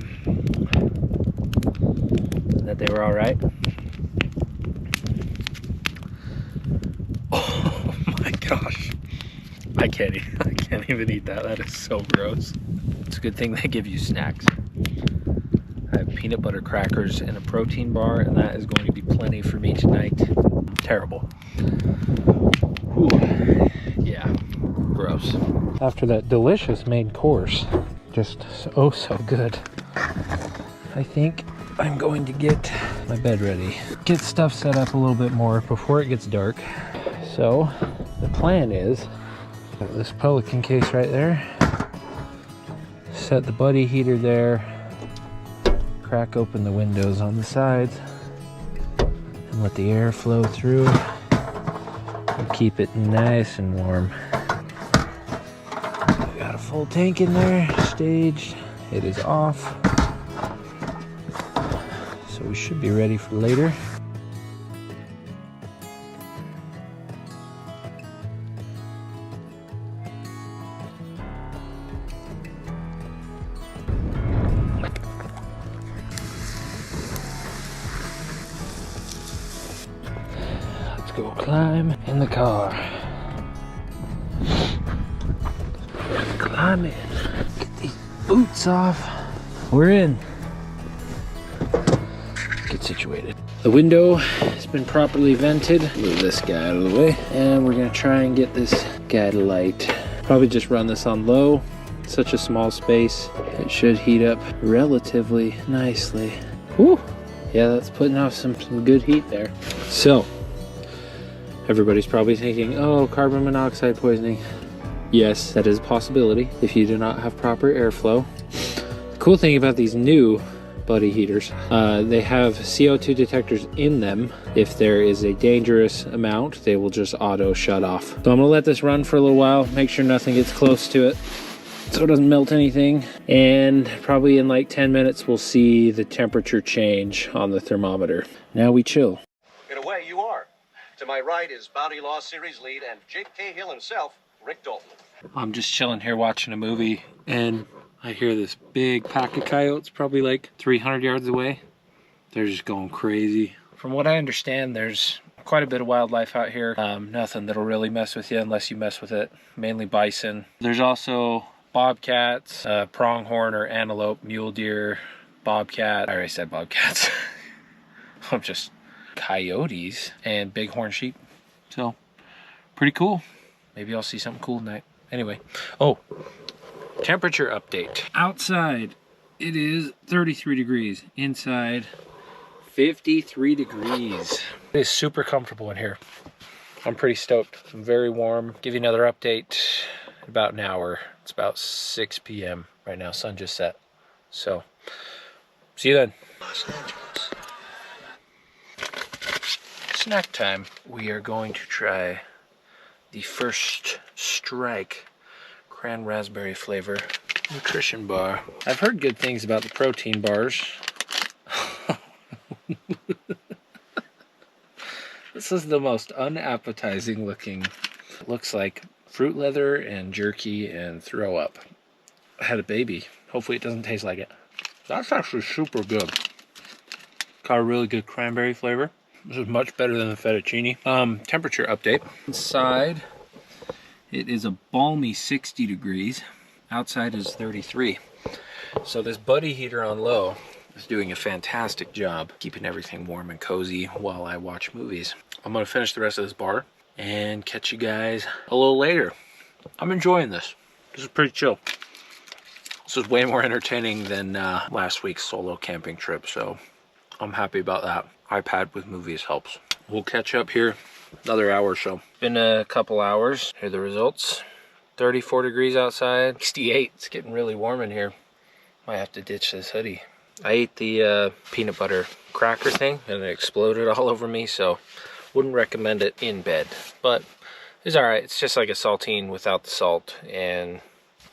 that they were all right. Oh my gosh. I can't even eat that. That is so gross. It's a good thing they give you snacks. I have peanut butter crackers and a protein bar, and that is going to be plenty for me tonight. Terrible. Whew. Yeah, gross. After that delicious main course, just oh so good, I think I'm going to get my bed ready. Get stuff set up a little bit more before it gets dark. So the plan is, this Pelican case right there, set the buddy heater there, crack open the windows on the sides, and let the air flow through and keep it nice and warm. We got a full tank in there, staged. It is off, so we should be ready for later. Go climb in the car. Climb in. Get these boots off. We're in. Get situated. The window has been properly vented. Move this guy out of the way. And we're gonna try and get this guy to light. Probably just run this on low. Such a small space. It should heat up relatively nicely. Whew. Yeah, that's putting off some good heat there. So, everybody's probably thinking, oh, carbon monoxide poisoning. Yes, that is a possibility if you do not have proper airflow. The cool thing about these new buddy heaters, they have CO2 detectors in them. If there is a dangerous amount, they will just auto shut off. So I'm gonna let this run for a little while, make sure nothing gets close to it so it doesn't melt anything. And probably in like 10 minutes, we'll see the temperature change on the thermometer. Now we chill. In a way, you are. To my right is Bounty Law Series lead and Jake Cahill himself, Rick Dalton. I'm just chilling here watching a movie, and I hear this big pack of coyotes probably like 300 yards away. They're just going crazy. From what I understand, there's quite a bit of wildlife out here. Nothing that'll really mess with you unless you mess with it. Mainly bison. There's also bobcats, pronghorn or antelope, mule deer, bobcat. I already said bobcats. I'm just coyotes and bighorn sheep. So pretty cool. Maybe I'll see something cool tonight. Anyway, oh, temperature update. Outside it is 33 degrees. Inside 53 degrees. It is super comfortable in here. I'm pretty stoked. I'm very warm. Give you another update in about an hour. It's about 6 p.m. right now. Sun just set. So see you then. Snack time. We are going to try the First Strike cran raspberry flavor nutrition bar. I've heard good things about the protein bars. This is the most unappetizing looking. It looks like fruit leather and jerky and throw up. I had a baby. Hopefully it doesn't taste like it. That's actually super good. Got a really good cranberry flavor. This is much better than the fettuccine. Temperature update. Inside, it is a balmy 60 degrees. Outside is 33. So this buddy heater on low is doing a fantastic job keeping everything warm and cozy while I watch movies. I'm gonna finish the rest of this bar and catch you guys a little later. I'm enjoying this. This is pretty chill. This is way more entertaining than last week's solo camping trip, so I'm happy about that. iPad with movies helps. We'll catch up here another hour or so. Been a couple hours. Here are the results. 34 degrees outside, 68. It's getting really warm in here. Might have to ditch this hoodie. I ate the peanut butter cracker thing and it exploded all over me, so wouldn't recommend it in bed. But it's alright. It's just like a saltine without the salt and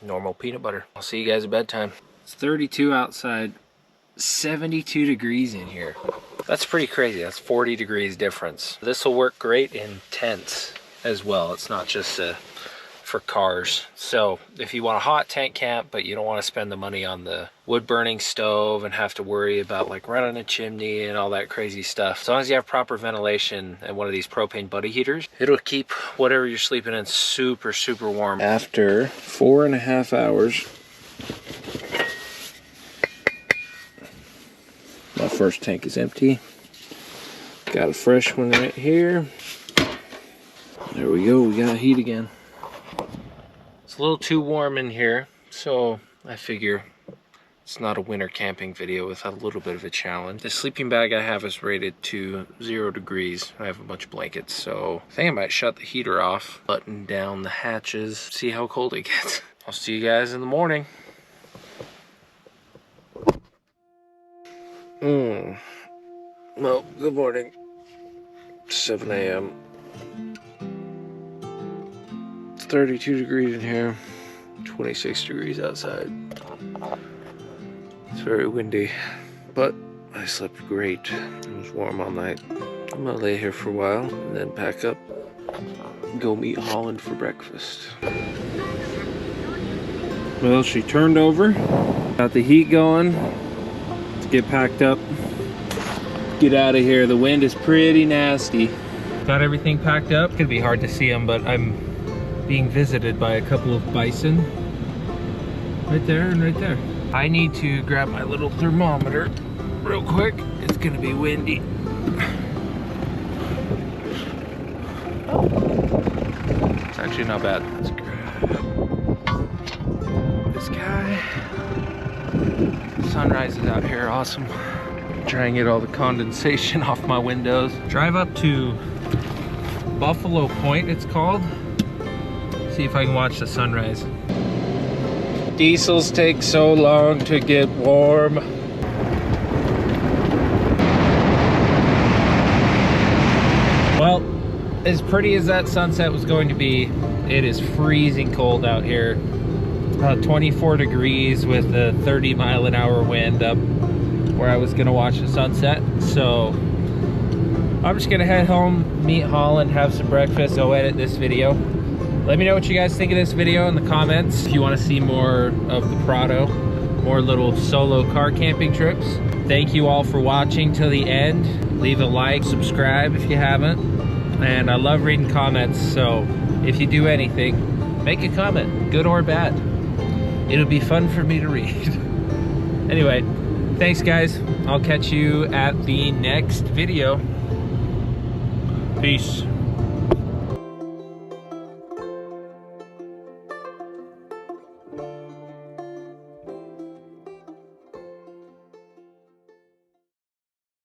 normal peanut butter. I'll see you guys at bedtime. It's 32 outside, 72 degrees in here. That's pretty crazy. That's 40 degrees difference. This will work great in tents as well. It's not just for cars. So if you want a hot tent camp but you don't want to spend the money on the wood burning stove and have to worry about like running a chimney and all that crazy stuff, as long as you have proper ventilation and one of these propane buddy heaters, it'll keep whatever you're sleeping in super warm. After 4.5 hours, my first tank is empty. Got a fresh one right here. There we go, we got heat again. It's a little too warm in here, so I figure it's not a winter camping video without a little bit of a challenge. The sleeping bag I have is rated to 0 degrees. I have a bunch of blankets, so I think I might shut the heater off, button down the hatches, see how cold it gets. I'll see you guys in the morning. Well, good morning. 7 a.m. It's 32 degrees in here, 26 degrees outside. It's very windy, but I slept great. It was warm all night. I'm gonna lay here for a while and then pack up, go meet Holland for breakfast. Well, she turned over, got the heat going. Let's get packed up, get out of here. The wind is pretty nasty. Got everything packed up. It's gonna be hard to see them, but I'm being visited by a couple of bison. Right there and right there. I need to grab my little thermometer real quick. It's gonna be windy. It's actually not bad. Let's grab this guy. Sunrise is out here, awesome. Try and get all the condensation off my windows. Drive up to Buffalo Point, it's called. See if I can watch the sunrise. Diesels take so long to get warm. Well, as pretty as that sunset was going to be, it is freezing cold out here. 24 degrees with a 30-mile-an-hour wind up where I was gonna watch the sunset. So I'm just gonna head home, meet Holland, have some breakfast, go edit this video. Let me know what you guys think of this video in the comments. If you want to see more of the Prado, more little solo car camping trips. Thank you all for watching till the end. Leave a like, subscribe if you haven't. And I love reading comments, so if you do anything, make a comment, good or bad. It'll be fun for me to read. Anyway, thanks guys. I'll catch you at the next video. Peace.